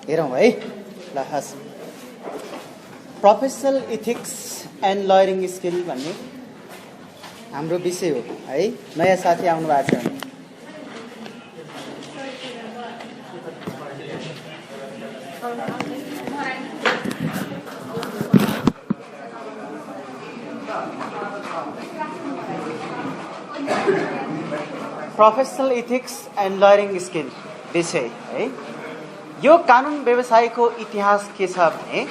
हेरौँ है ल हस् प्रोफेसनल इथिक्स एन्ड लयरिङ स्किल भन्ने हाम्रो विषय हो है। नयाँ साथी आउनु भएको छ भने प्रोफेसनल इथिक्स एन्ड लयरिङ स्किल विषय है। यो कानुन व्यवसायको इतिहास के छ भने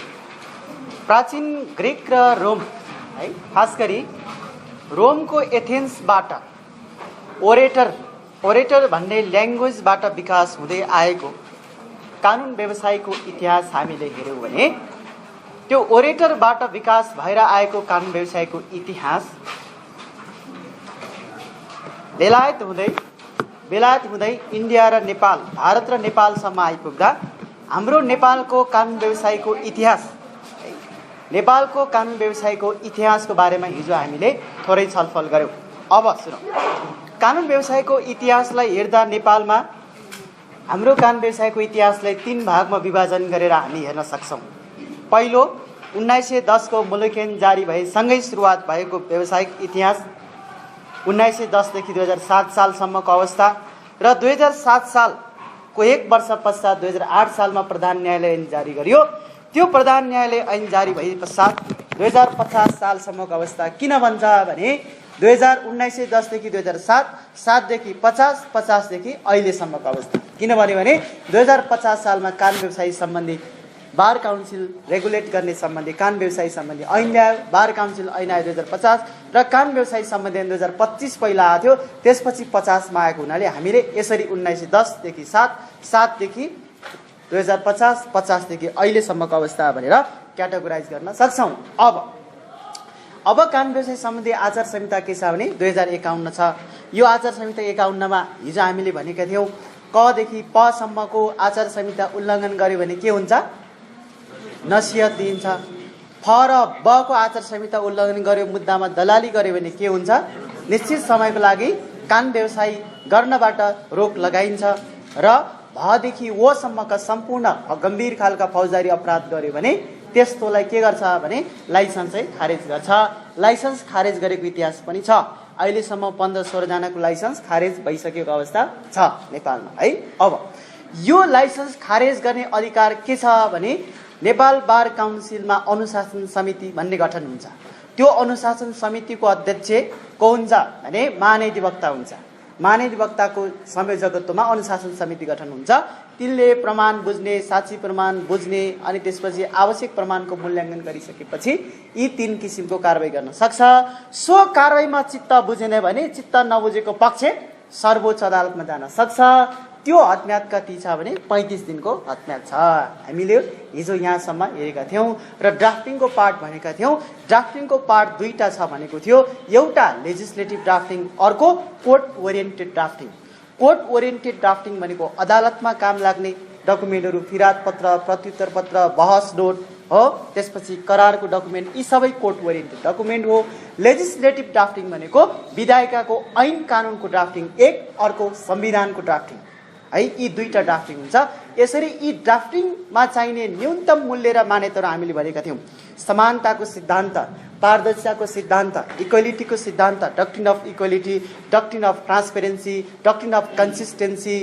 प्राचीन ग्रिक र रोम है, खास गरी रोमको एथेन्सबाट ओरेटर भन्ने ल्याङ्ग्वेजबाट विकास हुँदै आएको कानुन व्यवसायको इतिहास हामीले हेर्यौँ भने त्यो ओरेटरबाट विकास भएर आएको कानुन व्यवसायको इतिहास बेलायत हुँदै इन्डिया र नेपाल, भारत र नेपालसम्म आइपुग्दा हाम्रो नेपालको कानुन व्यवसायको इतिहास, नेपालको कानुन व्यवसायको इतिहासको बारेमा हिजो हामीले थोरै छलफल गर्यौँ। अब सुनौँ, कानुन व्यवसायको इतिहासलाई हेर्दा नेपालमा हाम्रो कानुन व्यवसायको इतिहासलाई 3 भागमा विभाजन गरेर हामी हेर्न सक्छौँ। पहिलो 1910 को मुलुक ऐन जारी भएसँगै सुरुवात भएको व्यावसायिक इतिहास, 1910 देखि 2007 सालसम्मको अवस्था र 2007 सालको 1 वर्ष पश्चात 2008 सालमा प्रधान न्यायालय ऐन जारी गरियो। त्यो प्रधान न्यायालय ऐन जारी भए पश्चात 2050 सालसम्मको अवस्था किन भन्छ भने 1910 देखि 2007, 7 देखि 50, 50 देखि अहिलेसम्मको अवस्था। किनभने भने 2050 सालमा कानुन व्यवसाय सम्बन्धी बार काउन्सिल रेगुलेट गर्ने सम्बन्धी कानुन व्यवसाय सम्बन्धी ऐन ल्यायो, बार काउन्सिल ऐन आयो 2050 र कानुन व्यवसाय सम्बन्धी ऐन 2025 पहिला आएको थियो, त्यसपछि 50 मा आएको हुनाले हामीले यसरी 1910 देखि 7, 7 देखि 2050, 50 देखि अहिलेसम्मको अवस्था भनेर क्याटेगोराइज गर्न सक्छौँ। अब कानुन व्यवसाय सम्बन्धी आचार संहिता के छ भने 2051 छ। यो आचार संहिता 51 मा हिजो हामीले भनेका थियौँ क देखि प सम्मको आचार संहिता उल्लङ्घन गर्यो भने के हुन्छ? नसिहत दिइन्छ। फ र ब को आचार संहिता उल्लङ्घन गर्यो, मुद्दामा दलाली गर्यो भने के हुन्छ? निश्चित समयको लागि कानुन व्यवसाय गर्नबाट रोक लगाइन्छ र भदेखि वो सम्मका सम्पूर्ण गम्भीर खालका फौजदारी अपराध गर्यो भने त्यस्तोलाई के गर्छ भने लाइसेन्सै खारेज गर्छ। लाइसेन्स खारेज गरेको इतिहास पनि छ। अहिलेसम्म 15-16 जनाको लाइसेन्स खारेज भइसकेको अवस्था छ नेपालमा है। अब यो लाइसेन्स खारेज गर्ने अधिकार के छ भने नेपाल बार काउन्सिलमा अनुशासन समिति भन्ने गठन हुन्छ। त्यो अनुशासन समितिको अध्यक्ष को हुन्छ भने महाधिवक्ता हुन्छ। महाधिवक्ताको संयोजकत्वमा अनुशासन समिति गठन हुन्छ। तिनले प्रमाण बुझ्ने, साक्षी प्रमाण बुझ्ने अनि त्यसपछि आवश्यक प्रमाणको मूल्याङ्कन गरिसकेपछि यी 3 किसिमको कारबाही गर्न सक्छ। सो कारबाहीमा चित्त बुझेन भने चित्त नबुझेको पक्ष सर्वोच्च अदालतमा जान सक्छ। त्यो हदम्याद कति छ भने 35 दिनको हदम्याद छ। हामीले हिजो यहाँसम्म हेरेका थियौँ र ड्राफ्टिङको पार्ट भनेका थियौँ। ड्राफ्टिङको पार्ट 2टा छ भनेको थियो, एउटा लेजिस्लेटिभ ड्राफ्टिङ, अर्को court oriented drafting. Court oriented drafting भनेको अदालतमा काम लाग्ने डकुमेन्टहरू, फिराद पत्र, प्रत्युत्तर पत्र, बहस नोट हो, त्यसपछि करारको डकुमेन्ट, यी सबै कोर्ट ओरिएन्टेड डकुमेन्ट हो। लेजिस्लेटिभ ड्राफ्टिङ भनेको विधायिकाको ऐन कानुनको ड्राफ्टिङ एक, अर्को संविधानको ड्राफ्टिङ है। यी 2टा ड्राफ्टिङ हुन्छ। यसरी यी ड्राफ्टिङमा चाहिने न्यूनतम मूल्य र मान्यताहरू हामीले भनेका थियौँ। समानताको सिद्धान्त, पारदर्शिताको सिद्धान्त, इक्वालिटीको सिद्धान्त, doctrine of equality, doctrine of transparency, doctrine of consistency,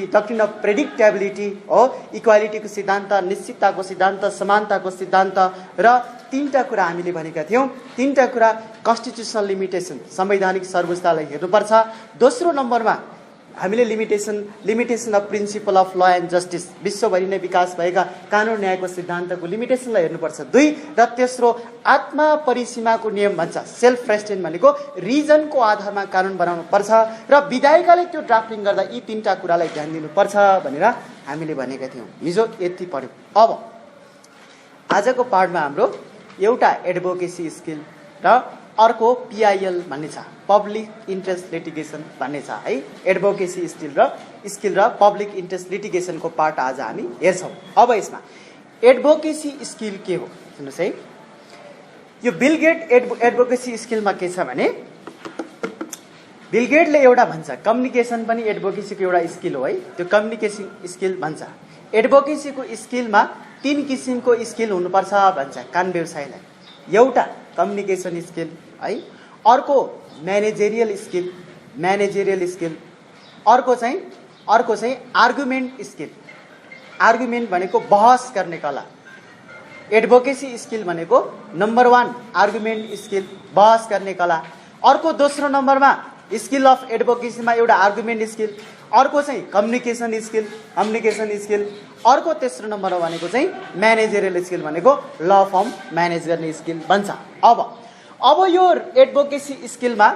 doctrine of predictability हो, इक्वालिटीको सिद्धान्त, निश्चितताको सिद्धान्त, समानताको सिद्धान्त र 3टा कुरा हामीले भनेका थियौँ। 3टा कुरा कन्स्टिट्युसनल लिमिटेसन, संवैधानिक सर्वोच्चतालाई हेर्नुपर्छ। दोस्रो नम्बरमा हामीले limitation of principal of law and justice, विश्वभरि नै विकास भएका कानुन न्यायको सिद्धान्तको लिमिटेसनलाई हेर्नुपर्छ 2, र तेस्रो आत्मा परिसीमाको नियम भन्छ, सेल्फ रेस्ट्रेन्ट भनेको रिजनको आधारमा कानुन बनाउनु पर्छ र विधायिकाले त्यो ड्राफ्टिङ गर्दा यी 3टा कुरालाई ध्यान दिनुपर्छ भनेर हामीले भनेका थियौँ। हिजो यति पढ्यौँ। अब आजको पार्टमा हाम्रो एउटा एडभोकेसी स्किल र अर्को PIL भन्ने छ, पब्लिक इन्ट्रेस्ट लिटिगेसन भन्ने छ है। एडभोकेसी स्किल र पब्लिक इन्ट्रेस्ट लिटिगेसनको पार्ट आज हामी हेर्छौँ। अब यसमा एडभोकेसी स्किल के हो सुन्नुहोस् है। यो बिल गेट एडभोकेसी स्किलमा के छ भने बिल गेटले एउटा भन्छ कम्युनिकेसन पनि एडभोकेसीको एउटा स्किल हो है, त्यो कम्युनिकेसन स्किल भन्छ। एडभोकेसीको स्किलमा 3 किसिमको स्किल हुनुपर्छ भन्छ कानुन व्यवसायलाई। एउटा कम्युनिकेसन स्किल है, अर्को म्यानेजरियल स्किल, अर्को चाहिँ आर्गुमेन्ट स्किल। आर्गुमेन्ट भनेको बहस गर्ने कला। एडभोकेसी स्किल भनेको नम्बर 1 आर्गुमेन्ट स्किल, बहस गर्ने कला। अर्को दोस्रो नम्बरमा स्किल अफ एडभोकेसीमा एउटा आर्गुमेन्ट स्किल, अर्को चाहिँ कम्युनिकेसन स्किल, अर्को तेस्रो नम्बरमा भनेको चाहिँ म्यानेजरियल स्किल भनेको ल फर्म म्यानेज गर्ने स्किल भन्छ। अब यो एडभोकेसी स्किलमा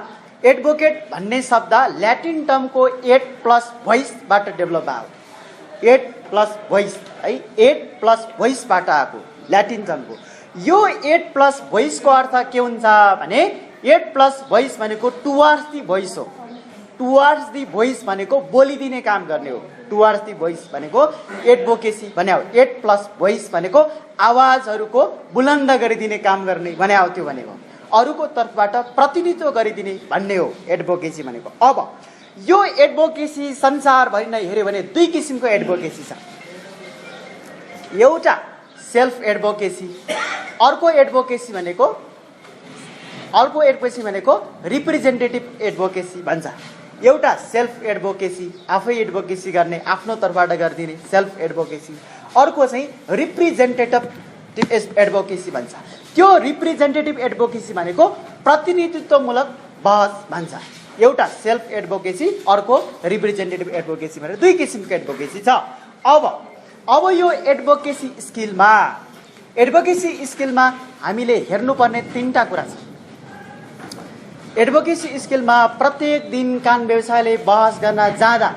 एडभोकेट भन्ने शब्द ल्याटिन टर्मको 8+ भोइसबाट डेभलप भयो। 8+ भोइस है, 8+ भोइसबाट आएको ल्याटिन टर्मको। यो 8+ भोइसको अर्थ के हुन्छ भने 8+ भोइस भनेको टुवार्ड्स दी भोइस हो। टुवार्ड्स दी भोइस भनेको बोलिदिने काम गर्ने हो। टुवार्ड्स दी भोइस भनेको एडभोकेसी भने हो। 8+ भोइस भनेको आवाजहरूको बुलन्द गरिदिने काम गर्ने भने हो। त्यो भनेको अरूको तर्फबाट प्रतिनिधित्व गरिदिने भन्ने हो एडभोकेसी भनेको। अब यो एडभोकेसी संसारभरि नै हेर्यो भने 2 किसिमको एडभोकेसी छ। एउटा सेल्फ एडभोकेसी, अर्को एडभोकेसी भनेको रिप्रेजेन्टेटिभ एडभोकेसी भन्छ। एउटा सेल्फ एडभोकेसी, आफै एडभोकेसी गर्ने, आफ्नो तर्फबाट गरिदिने सेल्फ एडभोकेसी। अर्को चाहिँ रिप्रेजेन्टेटिभ एडभोकेसी भन्छ। त्यो रिप्रेजेन्टेटिभ एडभोकेसी भनेको प्रतिनिधित्वमूलक बहस भन्छ। एउटा सेल्फ एडभोकेसी, अर्को रिप्रेजेन्टेटिभ एडभोकेसी भनेर 2 किसिमको एडभोकेसी छ। अब यो एडभोकेसी स्किलमा हामीले हेर्नुपर्ने 3टा कुरा छ। एडभोकेसी स्किलमा प्रत्येक दिन कानुन व्यवसायले बहस गर्न जाँदा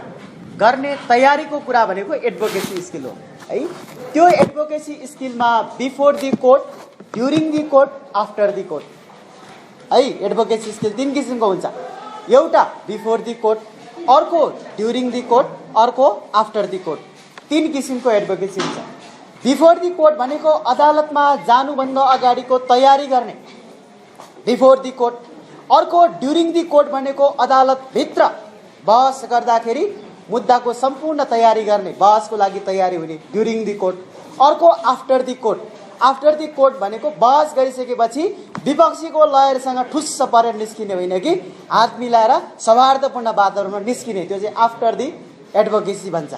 गर्ने तयारीको कुरा भनेको एडभोकेसी स्किल हो है। त्यो एडभोकेसी स्किलमा before the court, during the court, after the court है। एडभोकेसी स्किल 3 किसिमको हुन्छ। एउटा बिफोर द कोर्ट, अर्को ड्युरिङ द कोर्ट, अर्को आफ्टर द कोर्ट। 3 किसिमको एडभोकेसी हुन्छ। बिफोर द कोर्ट भनेको अदालतमा जानुभन्दा अगाडिको तयारी गर्ने, बिफोर द कोर्ट। अर्को ड्युरिङ द कोर्ट भनेको अदालतभित्र बहस गर्दाखेरि मुद्दाको सम्पूर्ण तयारी गर्ने, बहसको लागि तयारी हुने, ड्युरिङ द कोर्ट। अर्को after the court. After the court भनेको बहस गरिसकेपछि विपक्षीको लयरसँग ठुस्स परेर निस्किने होइन कि हात मिलाएर सौहार्दपूर्ण वातावरणमा निस्किने, त्यो चाहिँ आफ्टर द एडभोकेसी भन्छ।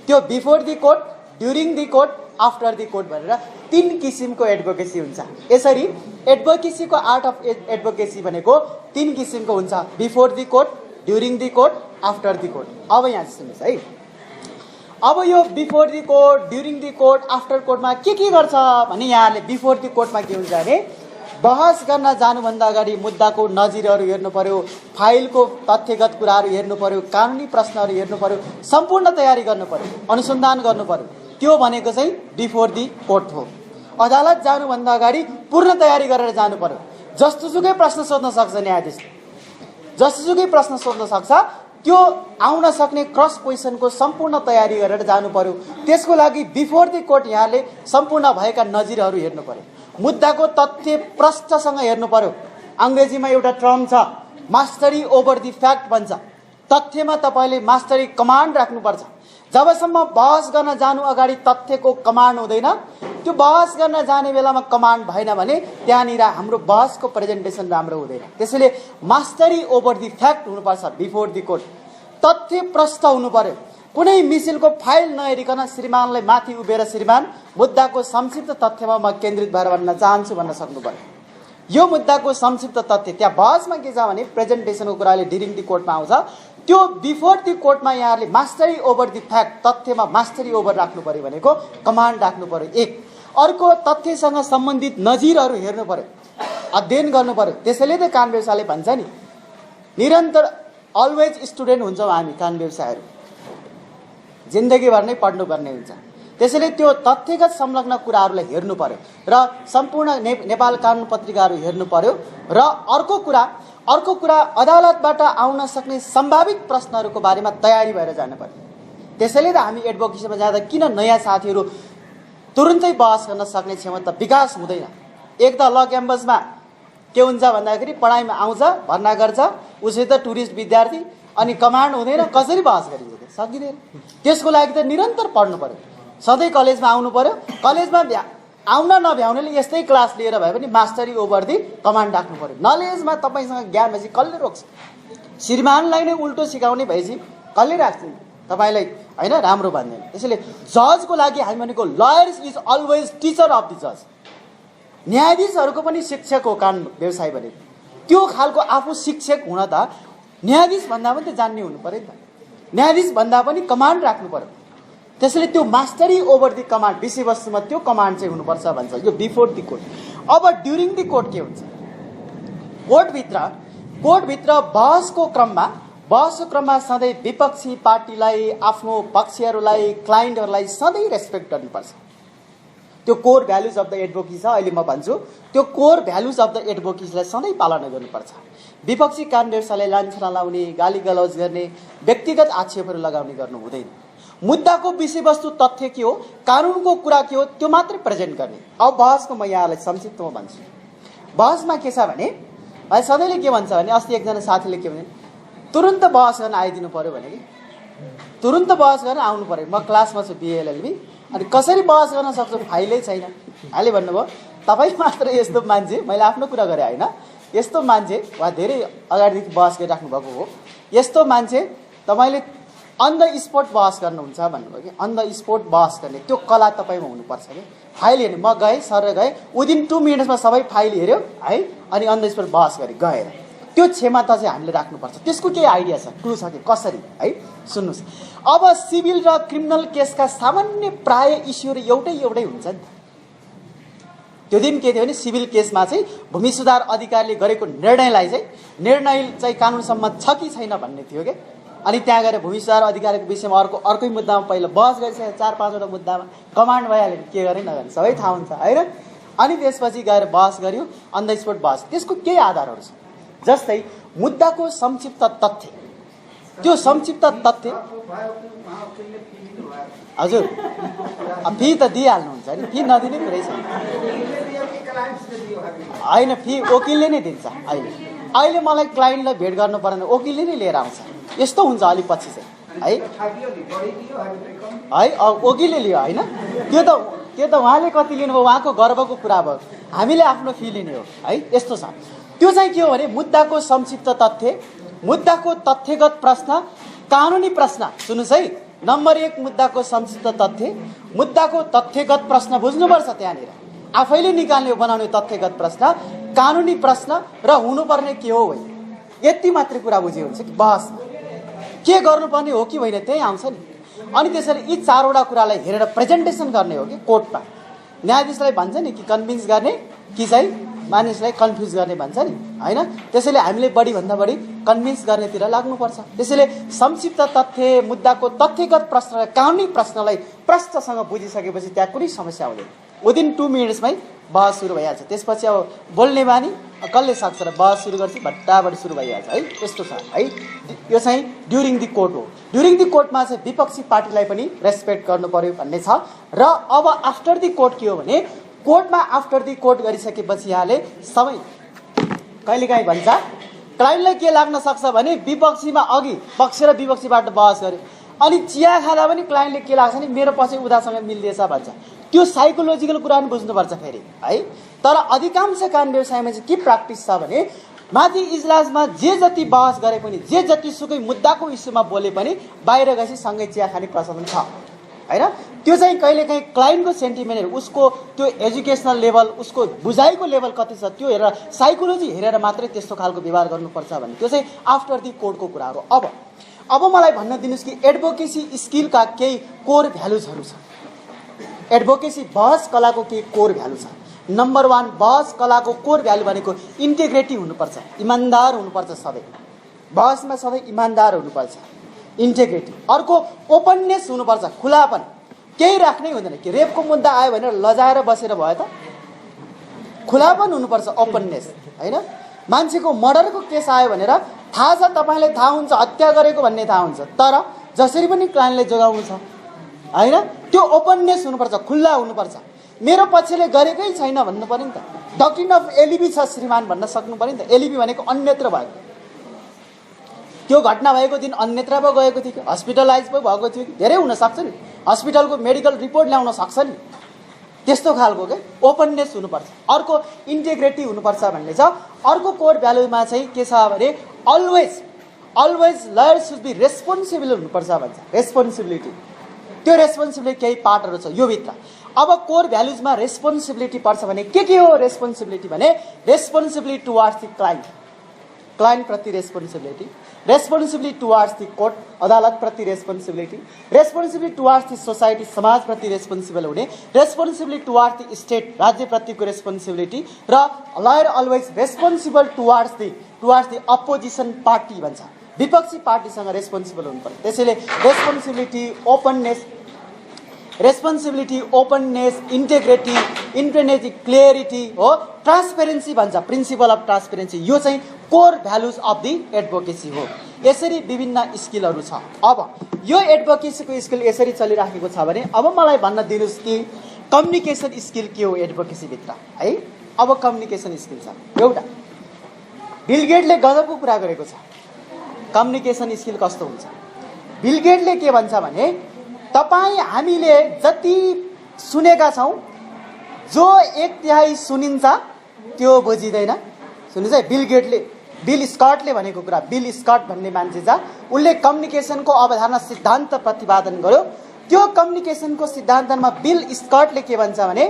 त्यो before the court, during the court, after the court भनेर 3 किसिमको एडभोकेसी हुन्छ। यसरी एडभोकेसीको आर्ट अफ एडभोकेसी भनेको 3 किसिमको हुन्छ। Before the court, during the court, after the court. अब यहाँ सुन्नुहोस् है। अब यो before the court, during the court, after कोर्टमा के गर्छ भने यहाँले बिफोर द कोर्टमा के हुन्छ भने बहस गर्न जानुभन्दा अगाडि मुद्दाको नजिरहरू हेर्नु पर्यो, फाइलको तथ्यगत कुराहरू हेर्नु पर्यो, कानुनी प्रश्नहरू हेर्नु पर्यो, सम्पूर्ण तयारी गर्नु पर्यो, अनुसन्धान गर्नु पर्यो। त्यो भनेको चाहिँ बिफोर द कोर्ट हो। अदालत जानुभन्दा अगाडि पूर्ण तयारी गरेर जानु पर्यो। जस्तोसुकै प्रश्न सोध्न सक्छ न्यायाधीशले, जस्तोसुकै प्रश्न सोध्न सक्छ। त्यो आउन सक्ने क्रस क्वेसनको सम्पूर्ण तयारी गरेर जानु पर्यो। त्यसको लागि बिफोर द कोर्ट यहाँले सम्पूर्ण भएका नजिरहरू हेर्नु पर्यो, मुद्दाको तथ्य प्रष्टसँग हेर्नु पर्यो। अङ्ग्रेजीमा एउटा टर्म छ मास्टरी ओभर द फ्याक्ट भन्छ। तथ्यमा तपाईँले मास्टरी कमान्ड राख्नुपर्छ। जबसम्म बहस गर्न जानु अगाडि तथ्यको कमान्ड हुँदैन, त्यो बहस गर्न जाने बेलामा कमान्ड भएन भने त्यहाँनिर हाम्रो बहसको प्रेजेन्टेसन राम्रो हुँदैन। त्यसैले मास्टरी ओभर द फ्याक्ट हुनुपर्छ बिफोर द कोर्ट। तथ्य प्रष्ट हुनु पर्यो। कुनै मिसिलको फाइल नहेरिकन श्रीमानलाई माथि उभिएर श्रीमान मुद्दाको संक्षिप्त तथ्यमा म केन्द्रित भएर भन्न चाहन्छु भन्न सक्नु पर्यो। यो मुद्दाको संक्षिप्त तथ्य त्यहाँ बहसमा के छ भने प्रेजेन्टेसनको कुराले ड्युरिङ द कोर्टमा आउँछ। त्यो बिफोर द कोर्टमा यहाँले मास्टरी ओभर द फ्याक्ट, तथ्यमा मास्टरी ओभर राख्नु पर्यो भनेको कमान्ड राख्नु पर्यो। एक अर्को तथ्यसँग सम्बन्धित नजिरहरू हेर्नु पर्यो, अध्ययन गर्नु पर्यो। त्यसैले त कानुन व्यवसायले भन्छ नि निरन्तर अलवेज स्टुडेन्ट हुन्छौँ हामी कानुन व्यवसायहरू, जिन्दगीभर नै पढ्नुपर्ने हुन्छ। त्यसैले त्यो तथ्यगत संलग्न कुराहरूलाई हेर्नु पर्यो र सम्पूर्ण नेपाल कानुन पत्रिकाहरू हेर्नु पर्यो। र अर्को कुरा अदालतबाट आउन सक्ने सम्भावित प्रश्नहरूको बारेमा तयारी भएर जानु पर्यो। त्यसैले त हामी एडभोकेसीमा जाँदा किन नयाँ साथीहरू तुरुन्तै बहस गर्न सक्ने क्षमता विकास हुँदैन। एक त ल क्याम्पसमा के हुन्छ भन्दाखेरि पढाइमा आउँछ, भर्ना गर्छ, उसै त टुरिस्ट विद्यार्थी, अनि कमान्ड हुँदैन, कसरी बहस गरिन्छ त? सकिँदैन। त्यसको लागि त निरन्तर पढ्नु पर्यो, सधैँ कलेजमा आउनु पर्यो। कलेजमा आउन नभ्याउनेले यस्तै क्लास लिएर भए पनि मास्टरी ओभर दि कमान्ड राख्नु पर्यो। नलेजमा तपाईँसँग ज्ञान भएपछि कसले रोक्छ? श्रीमानलाई नै उल्टो सिकाउने भएपछि कसले राख्छ तपाईँलाई? होइन, राम्रो भन्दैन। त्यसैले जजको लागि हामी भनेको liars is always teacher of the जज। न्यायाधीशहरूको पनि शिक्षक हो कानुन व्यवसाय भनेको। त्यो खालको आफू शिक्षक हुन त न्यायाधीश भन्दा पनि त जान्ने हुनु पर्यो नि त। न्यायाधीश भन्दा पनि कमान्ड राख्नु पर्यो। त्यसैले त्यो मास्टरी ओभर दि कमान्ड, विषयवस्तुमा त्यो कमान्ड चाहिँ हुनुपर्छ भन्छ यो बिफोर दि कोर्ट। अब ड्युरिङ दि कोर्ट के हुन्छ? कोर्टभित्र बहसको क्रममा सधैँ विपक्षी पार्टीलाई, आफ्नो पक्षहरूलाई, क्लाइन्टहरूलाई सधैँ रेस्पेक्ट गर्नुपर्छ। त्यो core values of the advocacy छ। अहिले म भन्छु त्यो कोर भ्यालुज अफ द एडभोकेसीलाई सधैँ पालना गर्नुपर्छ। विपक्षी कानुन व्यवसायलाई लान्छना लाउने, गाली गलौज गर्ने, व्यक्तिगत आक्षेपहरू लगाउने गर्नु हुँदैन। मुद्दाको विषयवस्तु तथ्य के हो, कानुनको कुरा के हो, त्यो मात्रै प्रेजेन्ट गर्ने। अब बहसको म यहाँलाई संक्षिप्तमा भन्छु। बहसमा के छ भने सधैँले के भन्छ भने, अस्ति एकजना साथीले के भने, तुरुन्त बहस गर्न आइदिनु पर्यो भने कि तुरुन्त बहस गर्न आउनु पर्यो। म क्लासमा छु BLLB, अनि कसरी बहस गर्न सक्छु, फाइलै छैन। अहिले भन्नुभयो तपाईँ मात्र यस्तो मान्छे, मैले आफ्नो कुरा गरेँ होइन, यस्तो मान्छे वा धेरै अगाडिदेखि बहस गरिराख्नु भएको हो, यस्तो मान्छे तपाईँले अन द स्पोट बहस गर्नुहुन्छ भन्नुभयो कि अन द स्पोट बहस गर्ने त्यो कला तपाईँमा हुनुपर्छ कि। फाइल हेर्ने, म गएँ, सर गएँ, विदिन 2 मिनट्समा सबै फाइल हेऱ्यो है, अनि अन द स्पोट बहस गरेँ गएर। त्यो क्षमता चाहिँ हामीले राख्नुपर्छ। त्यसको केही आइडिया छ, क्लु छ कि कसरी है? सुन्नुहोस्, अब सिभिल र क्रिमिनल केसका सामान्य प्राय इस्युहरू एउटै हुन्छ नि। त्यो दिन के थियो भने सिभिल केसमा चाहिँ भूमि सुधार अधिकारीले गरेको निर्णय चाहिँ कानुन सम्मत छ कि छैन भन्ने थियो कि। अनि त्यहाँ गएर भूमि सुधार अधिकारीको विषयमा अर्कै मुद्दामा पहिला बहस गरिसक्यो, 4-5वटा मुद्दामा कमान्ड भइहाल्यो, के गर्ने नगर्ने सबै थाहा हुन्छ होइन। अनि त्यसपछि गएर बहस गर्यो, अन द स्पोट बहस। त्यसको केही आधारहरू छ, जस्तै मुद्दाको संक्षिप्त तथ्य। त्यो संक्षिप्त तथ्य हजुर फी त दिइहाल्नुहुन्छ नि, फी नदिने कुरै छैन होइन, फी वकिलले नै दिन्छ। अहिले मलाई क्लाइन्टलाई भेट गर्नु परेन, वकिलले नै लिएर आउँछ। यस्तो हुन्छ अलिक पछि चाहिँ है, वकिलले लियो होइन। त्यो त उहाँले कति लिनुभयो, उहाँको गर्वको कुरा भयो। हामीले आफ्नो फी लिने हो है, यस्तो छ। त्यो चाहिँ के हो भने मुद्दाको संक्षिप्त तथ्य, मुद्दाको तथ्यगत प्रश्न, कानुनी प्रश्न। सुन्नुहोस् है, नम्बर 1 मुद्दाको संक्षिप्त तथ्य, मुद्दाको तथ्यगत प्रश्न बुझ्नुपर्छ। त्यहाँनिर आफैले निकाल्ने बनाउने तथ्यगत प्रश्न, कानुनी प्रश्न र हुनुपर्ने के हो होइन, यति मात्रै कुरा बुझ्यो हुन्छ कि बहसमा के गर्नुपर्ने हो कि होइन त्यही आउँछ नि। अनि त्यसरी यी 4वटा कुरालाई हेरेर प्रेजेन्टेसन गर्ने हो कि कोर्टमा। न्यायाधीशलाई भन्छ नि कि कन्भिन्स गर्ने कि चाहिँ मानिसलाई कन्फ्युज गर्ने भन्छ नि होइन। त्यसैले हामीले बढीभन्दा बढी कन्भिन्स गर्नेतिर लाग्नुपर्छ। त्यसैले संक्षिप्त तथ्य, मुद्दाको तथ्यगत प्रश्न र कानुनी प्रश्नलाई प्रश्नसँग बुझिसकेपछि त्यहाँ कुनै समस्या हुँदैन। विदिन 2 मिनट्समै बहस सुरु भइहाल्छ। त्यसपछि अब बोल्ने बानी कसले सक्छ र बहस सुरु गर्छ, भट्टाभट सुरु भइहाल्छ है। यस्तो छ है। यो चाहिँ ड्युरिङ दि कोर्ट हो। ड्युरिङ दि कोर्टमा चाहिँ विपक्षी पार्टीलाई पनि रेस्पेक्ट गर्नु पर्यो भन्ने छ। र अब आफ्टर दि कोर्ट के हो भने, कोर्टमा आफ्टर दि कोर्ट गरिसकेपछि यहाँले सबै कहिलेकाहीँ भन्छ क्लाइन्टलाई के लाग्न सक्छ भने, विपक्षीमा अघि पक्ष र विपक्षीबाट बहस गर्यो, अनि चिया खाँदा पनि क्लाइन्टले के लाग्छ नि, मेरो पछि उदासँग मिल्दैछ भन्छ। त्यो साइकोलोजिकल कुरा पनि बुझ्नुपर्छ फेरि है। तर अधिकांश कानुन व्यवसायमा चाहिँ के प्र्याक्टिस छ भने, माथि इजलासमा जे जति बहस गरे पनि, जे जतिसुकै मुद्दाको इस्युमा बोले पनि बाहिर गएपछि सँगै चिया खाने प्रचलन छ होइन। त्यो चाहिँ कहिलेकाहीँ क्लाइन्टको सेन्टिमेन्टहरू, उसको त्यो एजुकेसनल लेभल, उसको बुझाइको लेभल कति छ त्यो हेरेर, साइकोलोजी हेरेर मात्रै त्यस्तो खालको व्यवहार गर्नुपर्छ भन्ने त्यो चाहिँ आफ्टर दि कोर्टको कुरा हो। अब मलाई भन्न दिनुहोस् कि एडभोकेसी स्किलका केही कोर भ्यालुजहरू छ। एडभोकेसी बहस कलाको केही कोर भ्यालु छ। नम्बर 1 बहस कलाको कोर भ्यालु भनेको इन्टेग्रिटी हुनुपर्छ, इमान्दार हुनुपर्छ। सबै बहसमा सबै इमान्दार हुनुपर्छ, इन्टेग्रिटी। अर्को ओपननेस हुनुपर्छ, खुलापन, केही राख्नै हुँदैन। कि रेपको मुद्दा आयो भनेर लजाएर बसेर भयो त? खुलापन हुनुपर्छ, ओपननेस होइन। मान्छेको मर्डरको केस आयो भनेर थाहा छ, तपाईँलाई थाहा हुन्छ हत्या गरेको भन्ने थाहा हुन्छ, तर जसरी पनि क्लाइन्टलाई जोगाउनु छ होइन, त्यो ओपननेस हुनुपर्छ, खुल्ला हुनुपर्छ। मेरो पक्षले गरेकै छैन भन्नु पर्यो नि त। डक्ट्रिन अफ एलिबी छ श्रीमान भन्न सक्नु पर्यो नि त। एलिबी भनेको अन्यत्र भएको, त्यो घटना भएको दिन अन्यत्र पो गएको थियो कि, हस्पिटलाइज पो भएको थियो कि, धेरै हुन सक्छ नि, हस्पिटलको मेडिकल रिपोर्ट ल्याउन सक्छ नि, त्यस्तो खालको के ओपननेस हुनुपर्छ। अर्को इन्टेग्रिटी हुनुपर्छ भन्ने छ। अर्को कोर भ्यालुमा चाहिँ के छ भने always lawyer should be responsible हुनुपर्छ भन्छ। रेस्पोन्सिबिलिटी, त्यो रेस्पोन्सिबिलिटी केही पार्टहरू छ यो भित्र। अब कोर भ्यालुजमा रेस्पोन्सिबिलिटी पर्छ भने के हो रेस्पोन्सिबिलिटी भने रेस्पोन्सिबिलिटी टुवार्ड्स द क्लाइन्ट प्रति responsibility, responsibility towards the court अदालत प्रति responsibility, responsibility towards the society समाज प्रति रेस्पोन्सिबल हुने, रेस्पोन्सिबिलिटी टुवार्ड्स द स्टेट राज्य प्रतिको रेस्पोन्सिबिलिटी, र lawyer always responsible towards the opposition party भन्छ। विपक्षी पार्टीसँग रेस्पोन्सिबल हुनुपर्छ। त्यसैले रेस्पोन्सिबिलिटी ओपननेस इन्टेग्रिटी क्लियरिटी हो, ट्रान्सपेरेन्सी भन्छ, प्रिन्सिपल अफ ट्रान्सपेरेन्सी। यो चाहिँ core values of the advocacy हो। यसरी विभिन्न स्किलहरू छ। अब यो एडभोकेसीको स्किल यसरी चलिराखेको छ भने अब मलाई भन्न दिनुहोस् कि कम्युनिकेसन स्किल के हो एडभोकेसी भित्र है। अब कम्युनिकेसन स्किल छ एउटा, बिल गेटले गजबको कुरा गरेको छ। कम्युनिकेसन स्किल कस्तो हुन्छ? बिल गेटले के भन्छ भने हामीले जति सुनेका छौं जो 1/3 सुनिन्छ त्यो बुझिदैन। सुन्नुस् है, बिल स्कटले भनेको कुरा। बिल स्कट भन्ने मान्छे छ, उनले कम्युनिकेसनको अवधारणा सिद्धान्त प्रतिपादन गर्यो। त्यो कम्युनिकेसनको सिद्धान्तमा बिल स्कटले के भन्छ भने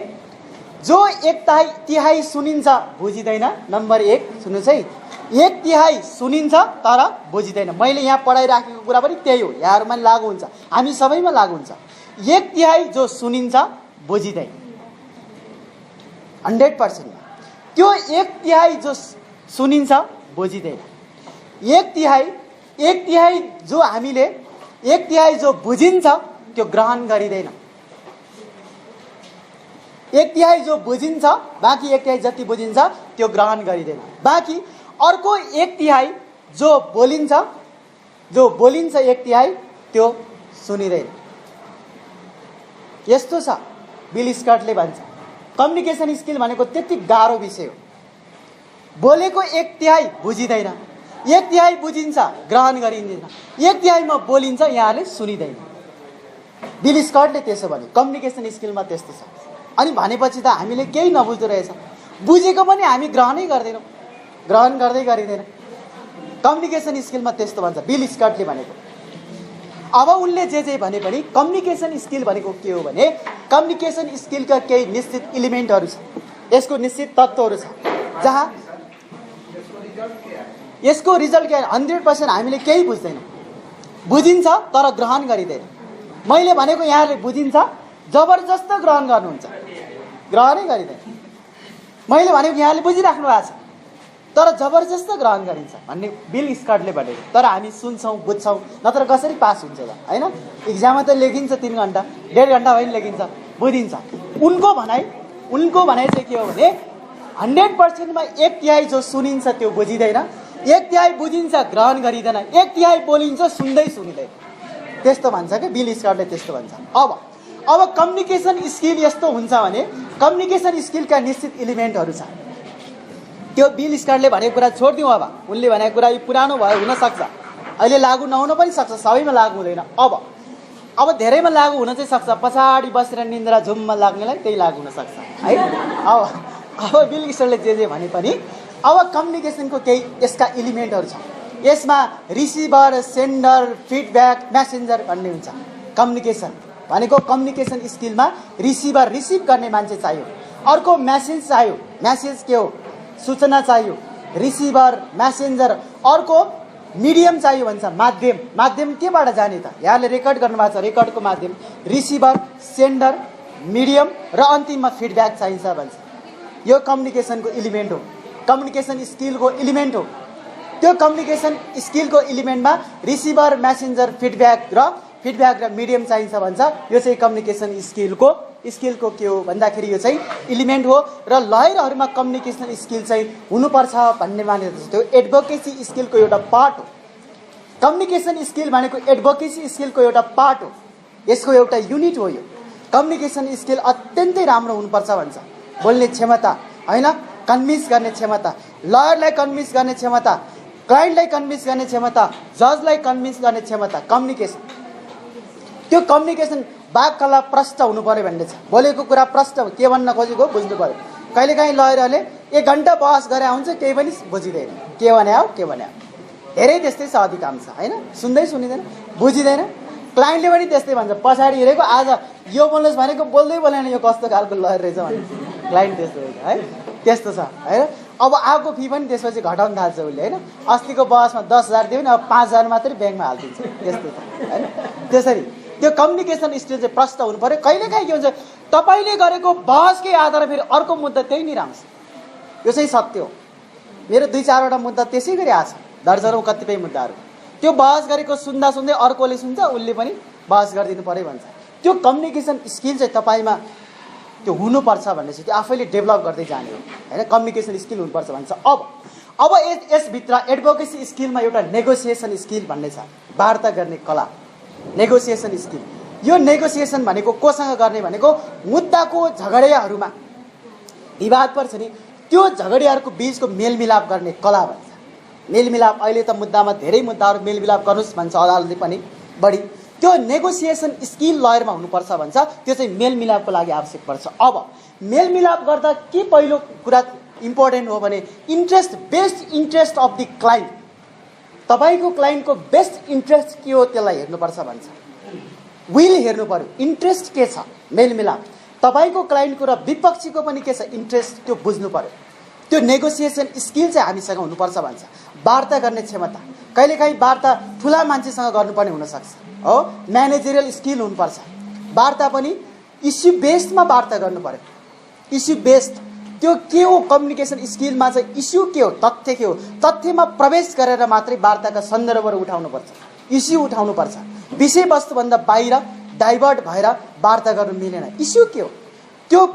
जो 1/3 सुनिन्छ बुझिदैन। नम्बर 1 सुन्नुस् है, 1/3 सुनिन्छ तर बुझिदैन। मैले यहाँ पढाइराखेको कुरा पनि त्यही हो, यहाँहरुमा लागू हुन्छ, हामी सबैमा लागू हुन्छ। 1/3 जो सुनिन्छ बुझिदैन 100%। त्यो 1/3 जो सुनिन्छ बुझिदैन। 1/3 जो हामीले 1/3 जो बुझिन्छ त्यो ग्रहण गरिदैन। 1/3 जो बुझिन्छ बाँकी 1/3 जति बुझिन्छ त्यो ग्रहण गरिदैन। बाँकी अर्को 1/3 जो बोलिन्छ 1/3 त्यो सुनिदैन। यस्तो छ बिल स्कटले भन्छ। कम्युनिकेसन स्किल भनेको त्यति गाह्रो विषय हो। बोलेको 1/3 बुझिदैन, 1/3 बुझिन्छ ग्रहण गरिँदैन, 1/3 मा बोलिन्छ यहाँले सुनिदैन। बिल स्कटले त्यसो भने कम्युनिकेसन स्किलमा त्यस्तो छ। अनि भनेपछि त हामीले केही नबुझ्दो रहेछ, बुझेको पनि हामी ग्रहणै गर्दैनौँ, ग्रहण गर्दै गरिँदैन। कम्युनिकेसन स्किलमा त्यस्तो भन्छ बिल स्कटले भनेको। अब उनले जे भने पनि कम्युनिकेसन स्किल भनेको के हो भने कम्युनिकेसन स्किलका केही निश्चित एलिमेन्टहरू छ, यसको निश्चित तत्त्वहरू छ जहाँ यसको रिजल्ट के 100% हामीले केही बुझ्दैनौँ, बुझिन्छ तर ग्रहण गरिँदैन। मैले भनेको यहाँले बुझिन्छ जबरजस्त ग्रहण गर्नुहुन्छ, ग्रहणै गरिँदैन। मैले भनेको यहाँले बुझिराख्नु भएको छ तर जबरजस्त ग्रहण गरिन्छ भन्ने बिल स्कटले भनेको। तर हामी सुन्छौँ बुझ्छौँ, नत्र कसरी पास हुन्छ त हैन? इक्जाममा त लेखिन्छ 3 घण्टा 1.5 घण्टा भए लेखिन्छ, बुझिन्छ। उनको भनाइ चाहिँ के हो भने 100% मा 1/3 जो सुनिन्छ त्यो बुझिदैन, 1/3 बुझिन्छ ग्रहण गरिँदैन, 1/3 बोलिन्छ सुन्दै सुनिँदैन। त्यस्तो भन्छ के बिल स्कटले त्यस्तो भन्छ। अब कम्युनिकेसन स्किल यस्तो हुन्छ भने कम्युनिकेसन स्किलका निश्चित एलिमेन्टहरू छ। त्यो बिल स्कटले भनेको कुरा छोड्दिउँ। अब उनले भनेको कुरा यो पुरानो भयो हुन सक्छ, अहिले लागू नहुन पनि सक्छ, सबैमा लागू हुँदैन। अब धेरैमा लागू हुन चाहिँ सक्छ, पछाडि बसेर निन्द्रा झुम्म लाग्नेलाई त्यही लागू हुन सक्छ है। अब बिल स्कटले जे भने पनि अब कम्युनिकेसनको केही यसका एलिमेन्टहरू छ। यसमा रिसिभर, सेन्डर, फिडब्याक, मेसेन्जर भन्ने हुन्छ। कम्युनिकेसन भनेको कम्युनिकेसन स्किलमा रिसिभ गर्ने मान्छे चाहियो, अर्को मेसेज चाहियो, मेसेज के हो सूचना चाहियो, रिसिभर, मेसेन्जर, अर्को मिडियम चाहियो भन्छ, माध्यम केबाट जाने त? यहाँले रेकर्ड गर्नुभएको छ, रेकर्डको माध्यम, रिसिभर, सेन्डर, मिडियम र अन्तिममा फिडब्याक चाहिन्छ भन्छ। यो कम्युनिकेसनको एलिमेन्ट हो, कम्युनिकेसन स्किलको एलिमेन्ट हो। त्यो कम्युनिकेसन स्किलको एलिमेन्टमा रिसिभर, मेसेन्जर, फिडब्याक र मिडियम चाहिन्छ भन्छ। यो चाहिँ कम्युनिकेसन स्किलको के हो भन्दाखेरि यो चाहिँ एलिमेन्ट हो। र लयरहरूमा कम्युनिकेसन स्किल चाहिँ हुनुपर्छ भन्ने मान्यता छ। त्यो एडभोकेसी स्किलको एउटा पार्ट हो। कम्युनिकेसन स्किल भनेको एडभोकेसी स्किलको एउटा पार्ट हो, यसको एउटा युनिट हो। यो कम्युनिकेसन स्किल अत्यन्तै राम्रो हुनुपर्छ भन्छ। बोल्ने क्षमता हैन, कन्भिन्स गर्ने क्षमता, लयरलाई कन्भिन्स गर्ने क्षमता, क्लाइन्टलाई कन्भिन्स गर्ने क्षमता, जजलाई कन्भिन्स गर्ने क्षमता, कम्युनिकेसन। त्यो कम्युनिकेसन वाक्यला प्रष्ट हुनु पर्यो भन्ने छ। बोलेको कुरा प्रष्ट के भन्न खोजेको बुझ्नु पर्यो। कहिलेकाहीँ लयरहरूले 1 घण्टा बहस गरे हुन्छ, केही पनि बुझिँदैन, के भने हो के भने हो। धेरै त्यस्तै छ अधिकांश हैन, सुन्दै सुनिँदैन, बुझिँदैन। क्लाइन्टले पनि त्यस्तै भन्छ, पछाडि हेरेको आज यो बोल्नुहोस् भनेको बोल्दै बोलेन, यो कस्तो खालको लयर रहेछ भने क्लाइन्ट त्यस्तो रहेछ है, त्यस्तो छ हैन। अब आएको फी पनि त्यसपछि घटाउन थाल्छ उसले हैन। अस्तिको बहसमा 10,000 दियो भने अब 5,000 मात्रै ब्याङ्कमा हालिदिन्छ, त्यस्तो छ हैन। त्यसरी त्यो कम्युनिकेसन स्किल चाहिँ प्रष्ट हुनु पर्यो। कहिलेकाहीँ के हुन्छ, तपाईँले गरेको बहसकै आधारमा फेरि अर्को मुद्दा त्यही नै आउँछ। यो चाहिँ सत्य हो। मेरो 2-4वटा मुद्दा त्यसै गरी आछ, दर्जनौं कतिपय मुद्दाहरू। त्यो बहस गरेको सुन्दा सुन्दै अर्कोले सुन्छ, उसले पनि बहस गरिदिनु पर्यो भन्छ। त्यो कम्युनिकेसन स्किल चाहिँ तपाईँमा त्यो हुनुपर्छ भन्ने चाहिँ त्यो आफैले डेभलप गर्दै जाने हो हैन। कम्युनिकेसन स्किल हुनुपर्छ भन्छ। अब यसभित्र एडभोकेसी स्किलमा एउटा नेगोसिएसन स्किल भन्ने छ, वार्ता गर्ने कला, नेगोसिएसन स्किल। यो नेगोसिएसन भनेको कोसँग गर्ने भनेको मुद्दाको झगडियाहरूमा विवाद पर्छ नि, त्यो झगडियाहरूको बीचको मेलमिलाप गर्ने कला भन्छ। मेलमिलाप, अहिले त मुद्दामा धेरै मुद्दाहरू मेलमिलाप गर्नुहोस् भन्छ अदालतले पनि बढी। त्यो नेगोसिएसन स्किल लयरमा हुनुपर्छ भन्छ। त्यो चाहिँ मेलमिलापको लागि आवश्यक पर्छ। अब मेलमिलाप गर्दा के पहिलो कुरा इम्पोर्टेन्ट हो भने interest, best interest of the client. तपाईँको क्लाइन्टको बेस्ट इन्ट्रेस्ट के हो त्यसलाई हेर्नुपर्छ भन्छ। विल हेर्नु पर्यो, इन्ट्रेस्ट के छ। मेलमिलाप तपाईँको क्लाइन्टको र विपक्षीको पनि के छ इन्ट्रेस्ट, त्यो बुझ्नु पर्यो। त्यो नेगोसिएसन स्किल चाहिँ हामीसँग हुनुपर्छ भन्छ। वार्ता गर्ने क्षमता, कहिलेकाहीँ वार्ता ठुला मान्छेसँग गर्नुपर्ने हुनसक्छ हो, म्यानेजरियल स्किल हुनुपर्छ। वार्ता पनि इस्यु बेस्डमा वार्ता गर्नु पर्यो। इस्यु बेस्ड त्यो के हो, कम्युनिकेसन स्किलमा चाहिँ इस्यु के हो, तथ्य के हो, तथ्यमा प्रवेश गरेर मात्रै वार्ताका सन्दर्भहरू उठाउनुपर्छ, इस्यु उठाउनुपर्छ। विषयवस्तुभन्दा बाहिर डाइभर्ट भएर वार्ता गर्नु मिलेन। इस्यु के हो, त्यो